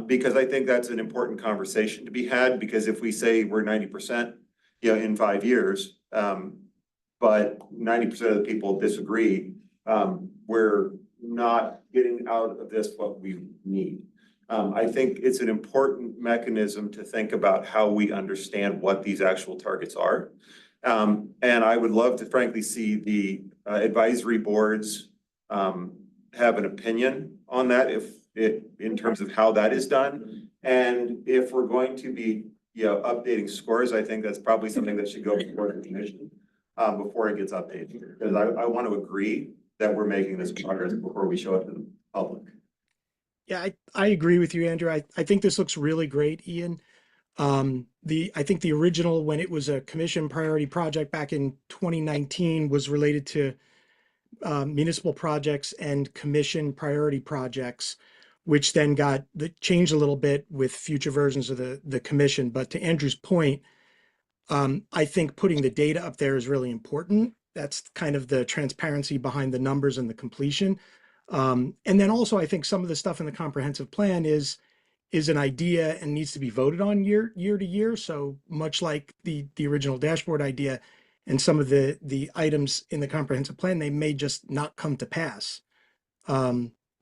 Because I think that's an important conversation to be had, because if we say we're 90%, in 5 years, but 90% of the people disagree, we're not getting out of this what we need. I think it's an important mechanism to think about how we understand what these actual targets are. And I would love to frankly see the advisory boards have an opinion on that in terms of how that is done. And if we're going to be, updating scores, I think that's probably something that should go before the commission before it gets updated. Because I want to agree that we're making this progress before we show it to the public. Yeah, I agree with you, Andrew. I think this looks really great, Ian. I think the original, when it was a commission priority project back in 2019, was related to municipal projects and commission priority projects, which then got changed a little bit with future versions of the commission. But to Andrew's point, I think putting the data up there is really important. That's kind of the transparency behind the numbers and the completion. And then also, I think some of the stuff in the comprehensive plan is an idea and needs to be voted on year to year. So much like the original dashboard idea, and some of the items in the comprehensive plan, they may just not come to pass.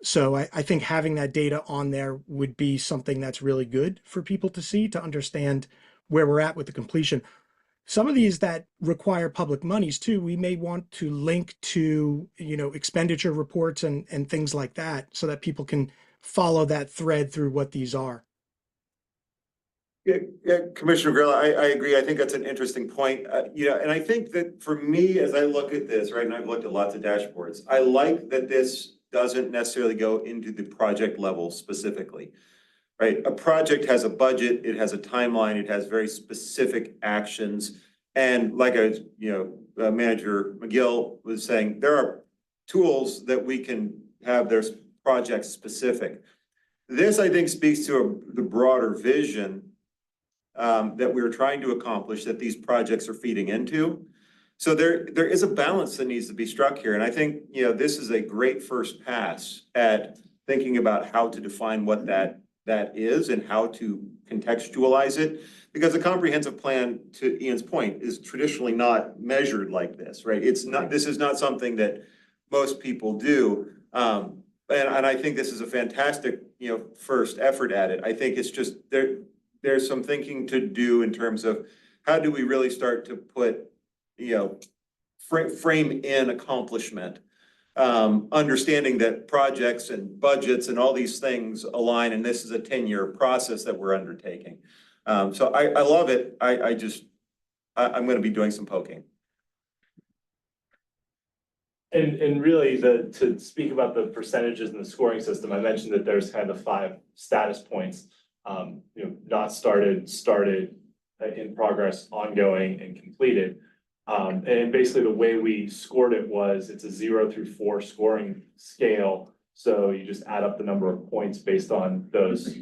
So I think having that data on there would be something that's really good for people to see, to understand where we're at with the completion. Some of these that require public monies too, we may want to link to, expenditure reports and things like that, so that people can follow that thread through what these are. Yeah, Commissioner Grella, I agree. I think that's an interesting point. And I think that for me, as I look at this, right, and I've looked at lots of dashboards, I like that this doesn't necessarily go into the project level specifically, right? A project has a budget, it has a timeline, it has very specific actions. And like Manager McGill was saying, there are tools that we can have there's project specific. This, I think, speaks to the broader vision that we're trying to accomplish, that these projects are feeding into. So there is a balance that needs to be struck here. And I think, this is a great first pass at thinking about how to define what that is and how to contextualize it. Because a comprehensive plan, to Ian's point, is traditionally not measured like this, right? This is not something that most people do. And I think this is a fantastic, first effort at it. I think it's just there's some thinking to do in terms of how do we really start to put, frame in accomplishment, understanding that projects and budgets and all these things align, and this is a 10-year process that we're undertaking. So I love it. I'm going to be doing some poking. And really, to speak about the percentages in the scoring system, I mentioned that there's kind of 5 status points. Not started, in progress, ongoing, and completed. And basically the way we scored it was it's a 0 through 4 scoring scale. So you just add up the number of points based on those,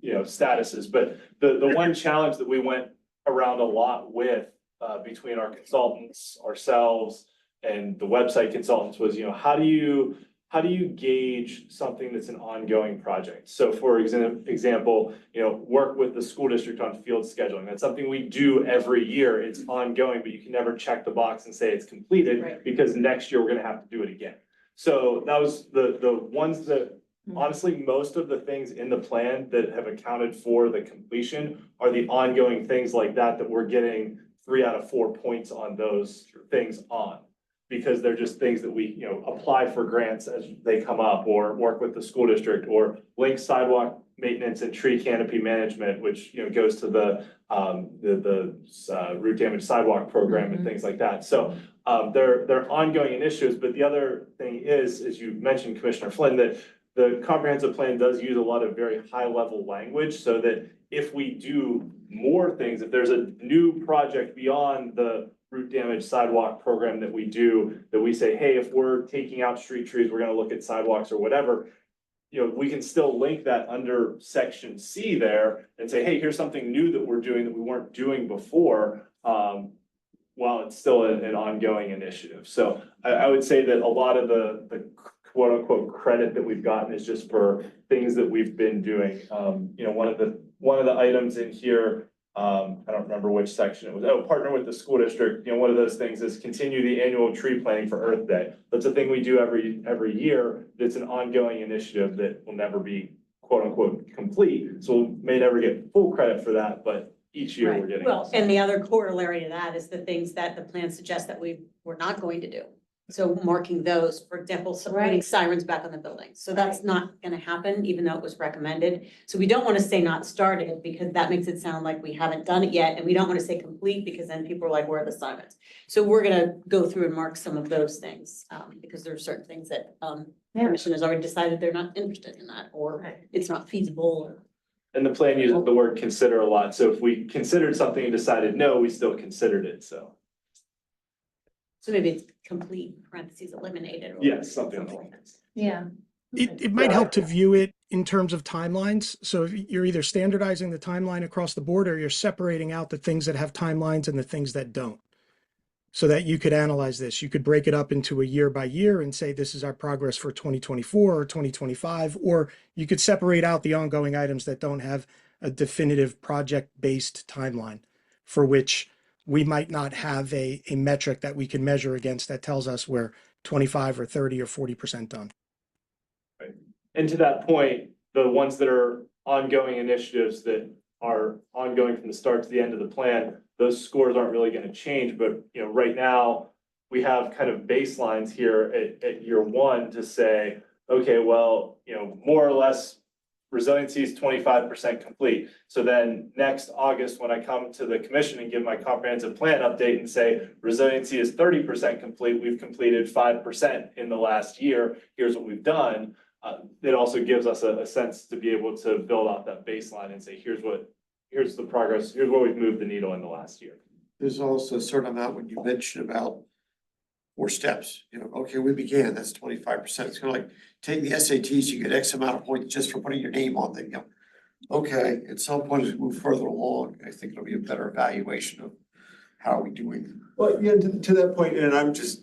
statuses. But the one challenge that we went around a lot with between our consultants, ourselves, and the website consultants was, how do you gauge something that's an ongoing project? So for example, work with the school district on field scheduling. That's something we do every year. It's ongoing, but you can never check the box and say it's completed, Right. because next year we're gonna have to do it again. So that was the ones that Honestly, most of the things in the plan that have accounted for the completion are the ongoing things like that, that we're getting 3 out of 4 points on those things on. Because they're just things that we, apply for grants as they come up, or work with the school district, or link sidewalk maintenance and tree canopy management, which, goes to the root damage sidewalk program and things like that. So they're ongoing initiatives, but the other thing is, as you mentioned, Commissioner Flynn, that the comprehensive plan does use a lot of very high level language, so that if we do more things, if there's a new project beyond the root damage sidewalk program that we do, that we say, hey, if we're taking out street trees, we're gonna look at sidewalks or whatever. We can still link that under section C there and say, hey, here's something new that we're doing that we weren't doing before. While it's still an ongoing initiative. So I would say that a lot of the quote unquote credit that we've gotten is just for things that we've been doing. One of the items in here, I don't remember which section it was. Partner with the school district. One of those things is continue the annual tree planting for Earth Day. That's a thing we do every year. It's an ongoing initiative that will never be quote unquote complete. So we may never get full credit for that, but each year we're getting. Well, and the other corollary to that is the things that the plan suggests that we're not going to do. So marking those, for example, so putting Right. sirens back on the building. So that's not gonna happen, even though it was recommended. So we don't wanna say not started, because that makes it sound like we haven't done it yet. And we don't wanna say complete, because then people are like, where are the sirens? So we're gonna go through and mark some of those things, because there are certain things that, commission has already decided they're not interested in that, or Right. it's not feasible, or. And the plan uses the word consider a lot. So if we considered something and decided no, we still considered it, so. So maybe it's complete, parentheses eliminated. or Yes, something like that. Yeah. It might help to view it in terms of timelines. So if you're either standardizing the timeline across the board, or you're separating out the things that have timelines and the things that don't. So that you could analyze this. You could break it up into a year by year and say, this is our progress for 2024 or 2025, or you could separate out the ongoing items that don't have a definitive project-based timeline, for which we might not have a metric that we can measure against that tells us we're 25 or 30 or 40% done. And to that point, the ones that are ongoing initiatives that are ongoing from the start to the end of the plan, those scores aren't really gonna change, but right now, we have kind of baselines here at year one to say, okay, well, more or less resiliency is 25% complete. So then next August, when I come to the commission and give my comprehensive plan update and say resiliency is 30% complete, we've completed 5% in the last year, here's what we've done. It also gives us a sense to be able to build out that baseline and say, here's the progress, here's where we've moved the needle in the last year. There's also a certain amount when you mentioned about 4 steps, okay, we began, that's 25%. It's kind of like taking the SATs, you get X amount of points just for putting your name on them, Okay, at some point as we move further along, I think it'll be a better evaluation of how are we doing. Well, yeah, to that point, and I'm just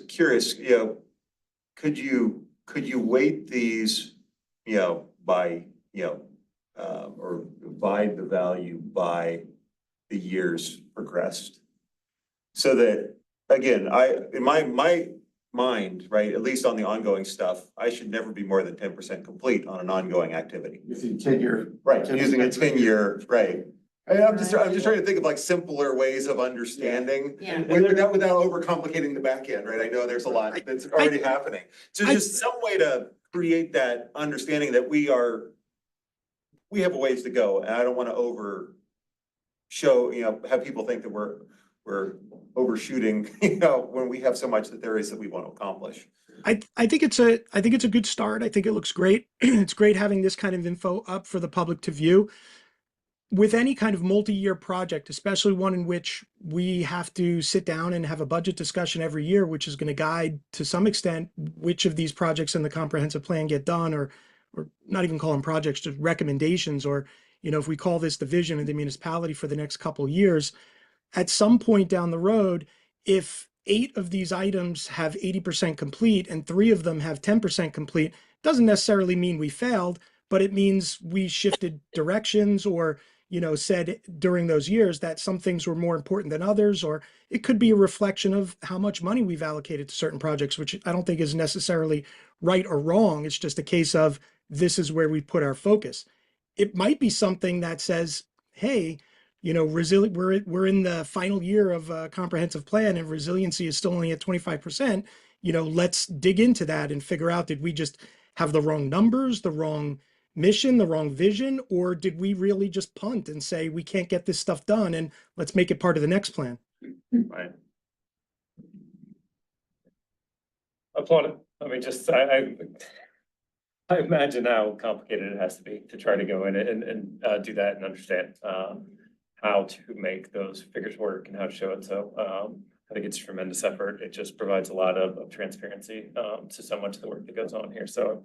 curious, could you weight these, by, or divide the value by the years progressed? So that, again, in my mind, right, at least on the ongoing stuff, I should never be more than 10% complete on an ongoing activity. Using 10-year. Right, using a 10-year, right. I'm just trying to think of like simpler ways of understanding. Yeah. Without overcomplicating the back end, right? I know there's a lot that's already happening. So just some way to create that understanding that we have a ways to go, and I don't want to have people think that we're overshooting, when we have so much that there is that we want to accomplish. I think it's a good start. I think it looks great. It's great having this kind of info up for the public to view. With any kind of multi-year project, especially one in which we have to sit down and have a budget discussion every year, which is going to guide to some extent which of these projects in the comprehensive plan get done, or not even call them projects, just recommendations, or if we call this the vision of the municipality for the next couple of years, at some point down the road, if 8 of these items have 80% complete and 3 of them have 10% complete, doesn't necessarily mean we failed, but it means we shifted directions, or said during those years that some things were more important than others, or it could be a reflection of how much money we've allocated to certain projects, which I don't think is necessarily right or wrong. It's just a case of this is where we put our focus. It might be something that says, hey, you know, we're in the final year of a comprehensive plan and resiliency is still only at 25%. You know, let's dig into that and figure out, did we just have the wrong numbers, the wrong mission, the wrong vision, or did we really just punt and say we can't get this stuff done and let's make it part of the next plan? Right. Applaud it. I mean, just, I imagine how complicated it has to be to try to go in and do that and understand, how to make those figures work and how to show it. So, I think it's a tremendous effort. It just provides a lot of transparency, to so much of the work that goes on here. So,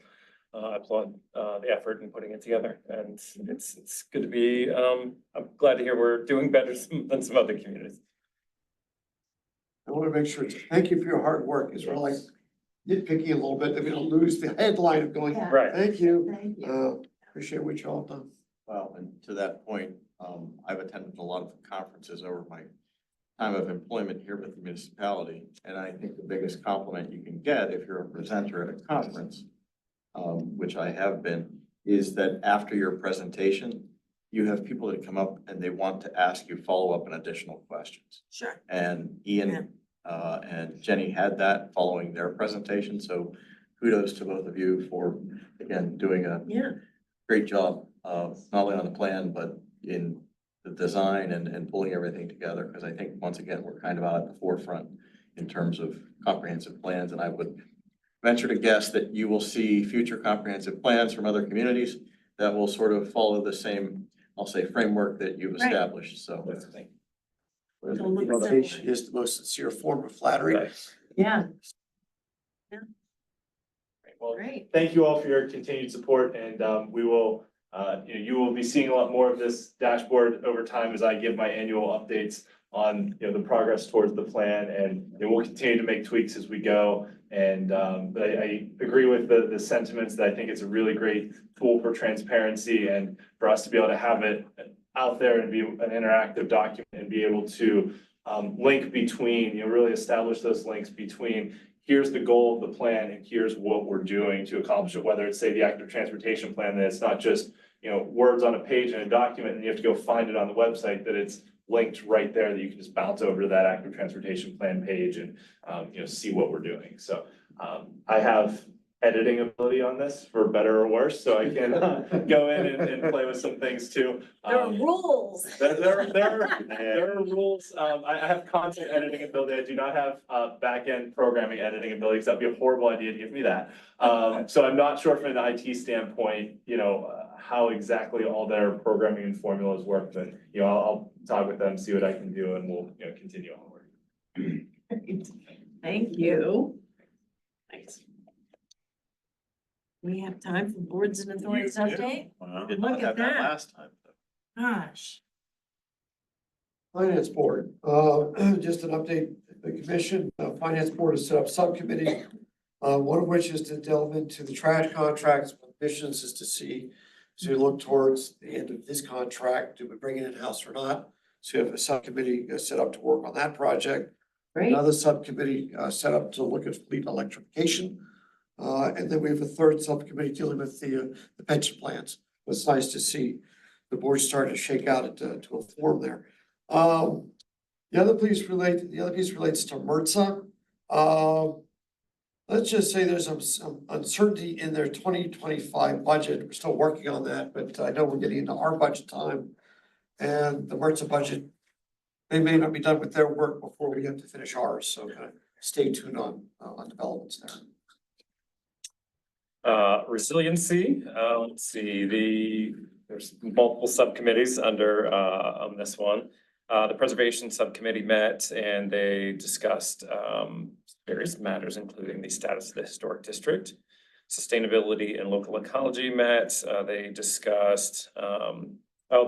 I applaud, the effort in putting it together, and it's good to be, I'm glad to hear we're doing better than some other communities. I want to make sure, thank you for your hard work, is we're like nitpicking a little bit, that we don't lose the headline of going, Yeah. Right. thank you. Thank you. Appreciate what y'all have done. Well, and to that point, I've attended a lot of conferences over my time of employment here with the municipality. And I think the biggest compliment you can get if you're a presenter at a conference, which I have been, is that after your presentation, you have people that come up and they want to ask you follow-up and additional questions. Sure. And Ian, and Jenny had that following their presentation. So kudos to both of you for, again, doing a Yeah. great job, not only on the plan, but in the design and pulling everything together. Because I think, once again, we're kind of out at the forefront in terms of comprehensive plans. And I would venture to guess that you will see future comprehensive plans from other communities that will sort of follow the same, I'll say, framework that you've Right. established. So Invitation is the most sincere form of flattery. Yeah, Well, great. thank you all for your continued support, and we will, you will be seeing a lot more of this dashboard over time as I give my annual updates on, the progress towards the plan, and we'll continue to make tweaks as we go. And but I agree with the sentiments that I think it's a really great tool for transparency and for us to be able to have it out there and be an interactive document and be able to link between, really establish those links between here's the goal of the plan and here's what we're doing to accomplish it, whether it's, say, the active transportation plan, that it's not just, words on a page in a document and you have to go find it on the website, that it's linked right there, that you can just bounce over to that active transportation plan page and, see what we're doing. So I have editing ability on this, for better or worse, so I can go in and play with some things too. There are rules. There are rules. I have content editing ability. I do not have back-end programming editing ability, because that'd be a horrible idea to give me that. So I'm not sure from an IT standpoint, how exactly all their programming and formulas work, but, I'll talk with them, see what I can do, and we'll, continue onward. Thank you. Thanks. We have time for boards and authorities update? we did not Look at have that that. last time. Gosh. Finance Board, just an update, the commission, Finance Board has set up subcommittees. One of which is to delve into the trash contracts. Missions is to see, as we look towards the end of this contract, do we bring it in-house or not? So we have a subcommittee set up to work on that project. Great. Another subcommittee set up to look at fleet electrification. And then we have a third subcommittee dealing with the pension plans. It's nice to see the board starting to shake out to a form there. The other piece relates to MRTSA. Let's just say there's some uncertainty in their 2025 budget. We're still working on that, but I know we're getting into our budget time. And the MRTSA budget, they may not be done with their work before we get to finish ours, so kind of stay tuned on developments there. Resiliency, let's see, there's multiple subcommittees under, on this one. The preservation subcommittee met and they discussed, various matters, including the status of the historic district. Sustainability and local ecology met, they discussed,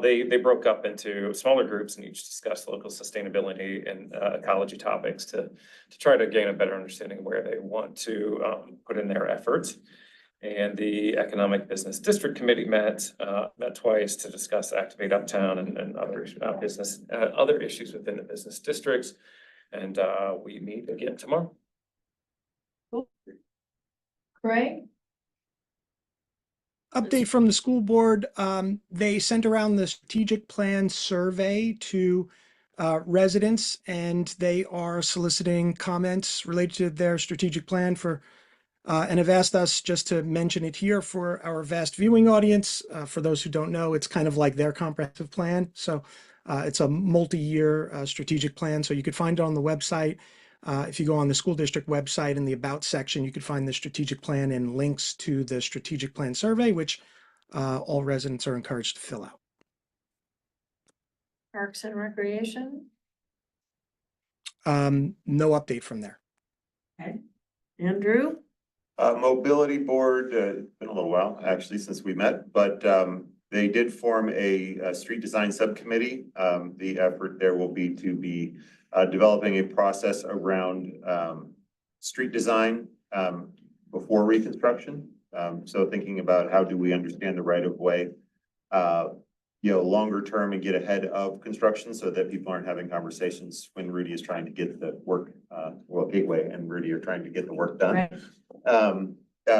they broke up into smaller groups and each discussed local sustainability and ecology topics to try to gain a better understanding of where they want to put in their efforts. And the Economic Business District Committee met twice to discuss Activate Uptown and other other issues within the business districts. And we meet again tomorrow. Craig? Update from the school board, they sent around the strategic plan survey to residents, and they are soliciting comments related to their strategic plan and have asked us just to mention it here for our vast viewing audience. For those who don't know, it's kind of like their comprehensive plan. So it's a multi-year strategic plan. So you could find it on the website. If you go on the school district website in the About section, you could find the strategic plan and links to the strategic plan survey, which all residents are encouraged to fill out. Parks and Recreation? No update from there. Andrew? Mobility Board, it's been a little while, actually, since we met, but they did form a street design subcommittee. The effort there will be to be developing a process around street design before reconstruction. So thinking about how do we understand the right of way, longer term and get ahead of construction so that people aren't having conversations when Rudy is trying to get the work, Gateway and Rudy are trying to get the work done. Right.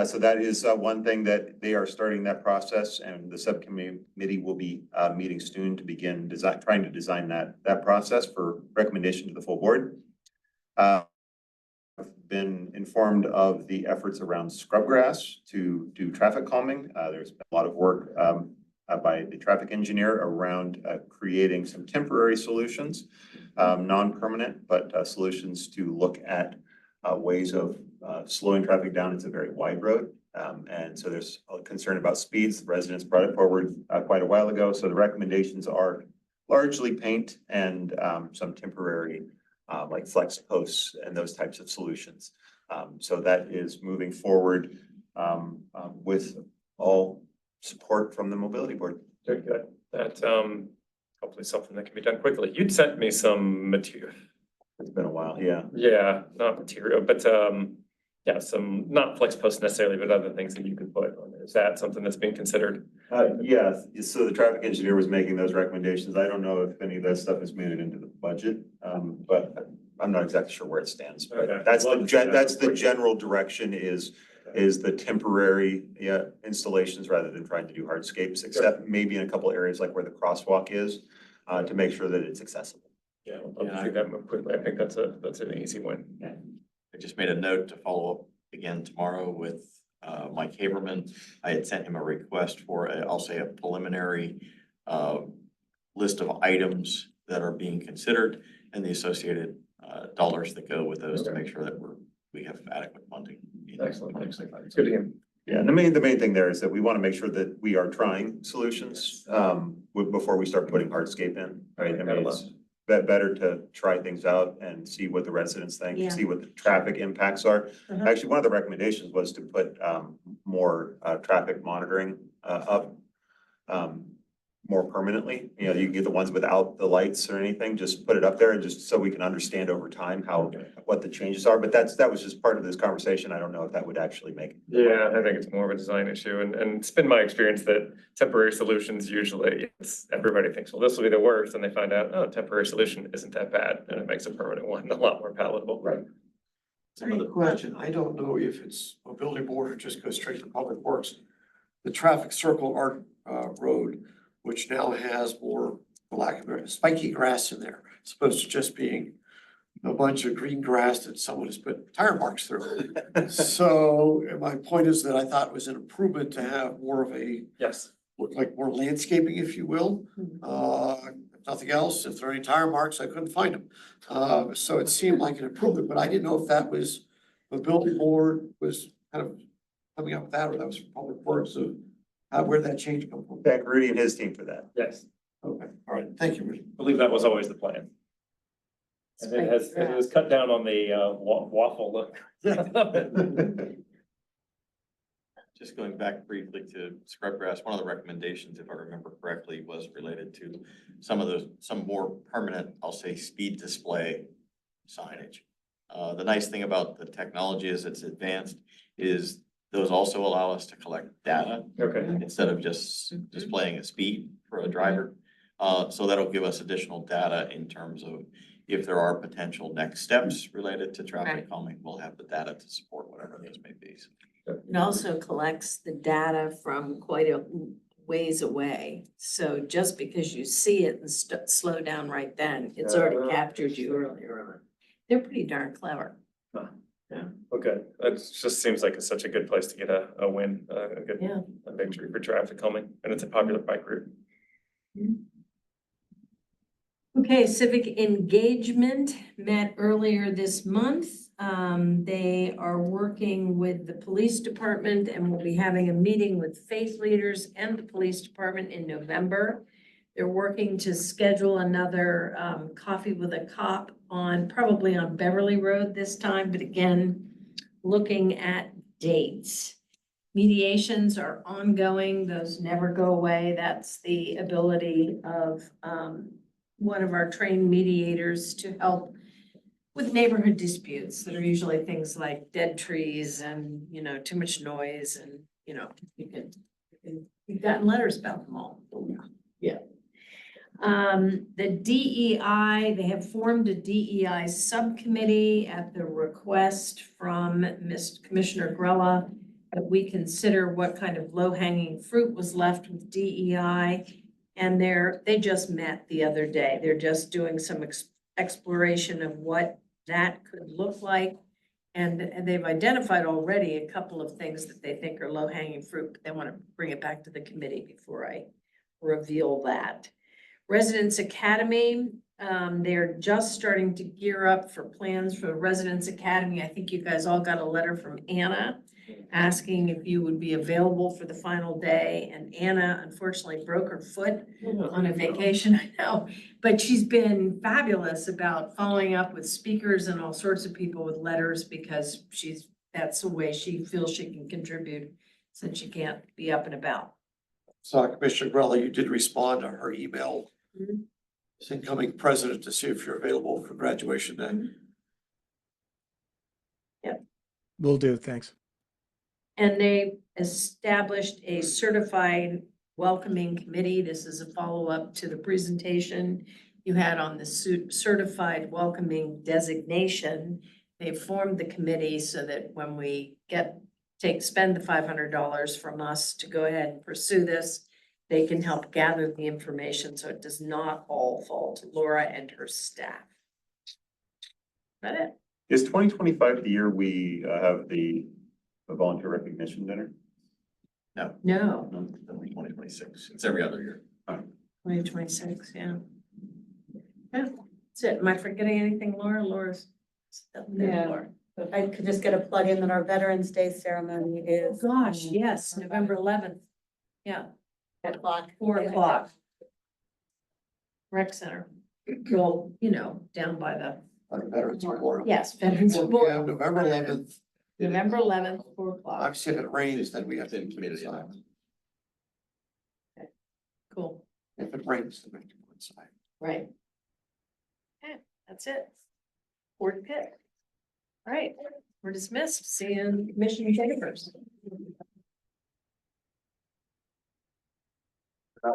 So that is one thing that they are starting that process, and the subcommittee will be meeting soon to begin trying to design that process for recommendation to the full board. I've been informed of the efforts around scrubgrass to do traffic calming. There's been a lot of work by the traffic engineer around creating some temporary solutions, non-permanent, but solutions to look at ways of slowing traffic down. It's a very wide road. And so there's a concern about speeds. The residents brought it forward quite a while ago. So the recommendations are largely paint and some temporary like flex posts and those types of solutions. So that is moving forward with all support from the mobility board. Very good. That, hopefully something that can be done quickly. You'd sent me some material. It's been a while, yeah. Yeah, not material, but, yeah, some, not flex posts necessarily, but other things that you could put on there. Is that something that's being considered? Yes, so the traffic engineer was making those recommendations. I don't know if any of that stuff is made it into the budget, but I'm not exactly sure where it stands. But Okay. that's the general direction is the temporary installations rather than trying to do hardscapes, except maybe in a couple areas like where the crosswalk is, to make sure that it's accessible. Yeah, I'll do that more quickly. I think that's an easy one. I just made a note to follow up again tomorrow with Mike Haberman. I had sent him a request for, I'll say, a preliminary list of items that are being considered and the associated dollars that go with those to make sure that we have adequate funding. Excellent, excellent. It's good to hear. Yeah, and the main thing there is that we want to make sure that we are trying solutions before we start putting hardscape in, right? I mean, it's better to try things out and see what the residents think, Yeah. see what the traffic impacts are. Uh-huh. Actually, one of the recommendations was to put more traffic monitoring up more permanently. You know, you can get the ones without the lights or anything, just put it up there and just so we can understand over time what the changes are. But that was just part of this conversation. I don't know if that would actually make it. Yeah, I think it's more of a design issue, and it's been my experience that temporary solutions usually, everybody thinks, well, this will be the worst, and they find out, oh, temporary solution isn't that bad, and it makes a permanent one a lot more palatable. Right. Another question, I don't know if it's mobility board or just goes straight to public works. The traffic circle Art Road, which now has more, for lack of a spiky grass in there, as opposed to just being a bunch of green grass that someone has put tire marks through. So my point is that I thought it was an improvement to have more of a, Yes. like more landscaping, if you will. If nothing else, if there are any tire marks, I couldn't find them. So it seemed like an improvement, but I didn't know if that was, the building board was kind of coming up with that, or that was from public works of where that change come from. Thank Rudy and his team for that. Yes, Okay, all right, thank you, Rudy. I believe that was always the plan. And it was cut down on the waffle look. Just going back briefly to scrubgrass, one of the recommendations, if I remember correctly, was related to some more permanent, I'll say, speed display signage. The nice thing about the technology as it's advanced is those also allow us to collect data Okay. instead of just displaying a speed for a driver. So that'll give us additional data in terms of if there are potential next steps related to traffic calming, we'll have the data to support whatever those may be. It also collects the data from quite a ways away. So just because you see it and slow down right then, it's already captured you earlier on. They're pretty darn clever. Okay, that just seems like it's such a good place to get a win, a good, Yeah. a victory for traffic calming, and it's a popular bike route. Okay, civic engagement met earlier this month. They are working with the police department and will be having a meeting with faith leaders and the police department in November. They're working to schedule another coffee with a cop probably on Beverly Road this time, but again, looking at dates. Mediations are ongoing, those never go away. That's the ability of one of our trained mediators to help with neighborhood disputes that are usually things like dead trees and, too much noise and, you've gotten letters about them all. Yeah. The DEI, they have formed a DEI subcommittee at the request from Commissioner Grella that we consider what kind of low-hanging fruit was left with DEI. And they just met the other day. They're just doing some exploration of what that could look like. And they've identified already a couple of things that they think are low-hanging fruit, but they want to bring it back to the committee before I reveal that. Residence Academy, they're just starting to gear up for plans for Residence Academy. I think you guys all got a letter from Anna asking if you would be available for the final day. And Anna unfortunately broke her foot on a vacation, I know. But she's been fabulous about following up with speakers and all sorts of people with letters because that's the way she feels she can contribute since she can't be up and about. So Commissioner Grella, you did respond to her email. Mhm. As incoming president to see if you're available for graduation then. Will do, thanks. And they established a certified welcoming committee. This is a follow-up to the presentation you had on the certified welcoming designation. They formed the committee so that when we spend the $500 from us to go ahead and pursue this, they can help gather the information so it does not all fall to Laura and her staff. That it? Is 2025 the year we have the volunteer recognition dinner? No, No, it'll be 2026. It's every other year. 2026, yeah. Yeah, that's it. Am I forgetting anything, Laura? Laura's. Yeah. Laura. If I could just get a plug in that our Veterans Day ceremony Oh, is. gosh, yes, November 11th. Yeah, 4:00. 4:00. Rec Center. Well, down by the, Veterans Memorial. yes, Veterans Yeah, Memorial. November 11th. November 11th, 4:00. Obviously, if it rains, then we have to. Then community inside. event. Cool, If it rains, then we have to go inside. right. Okay, that's it. Board pick. All right, we're dismissed. See you in Commissioner Chambers.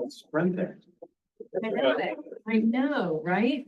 Sprint there. I know, right?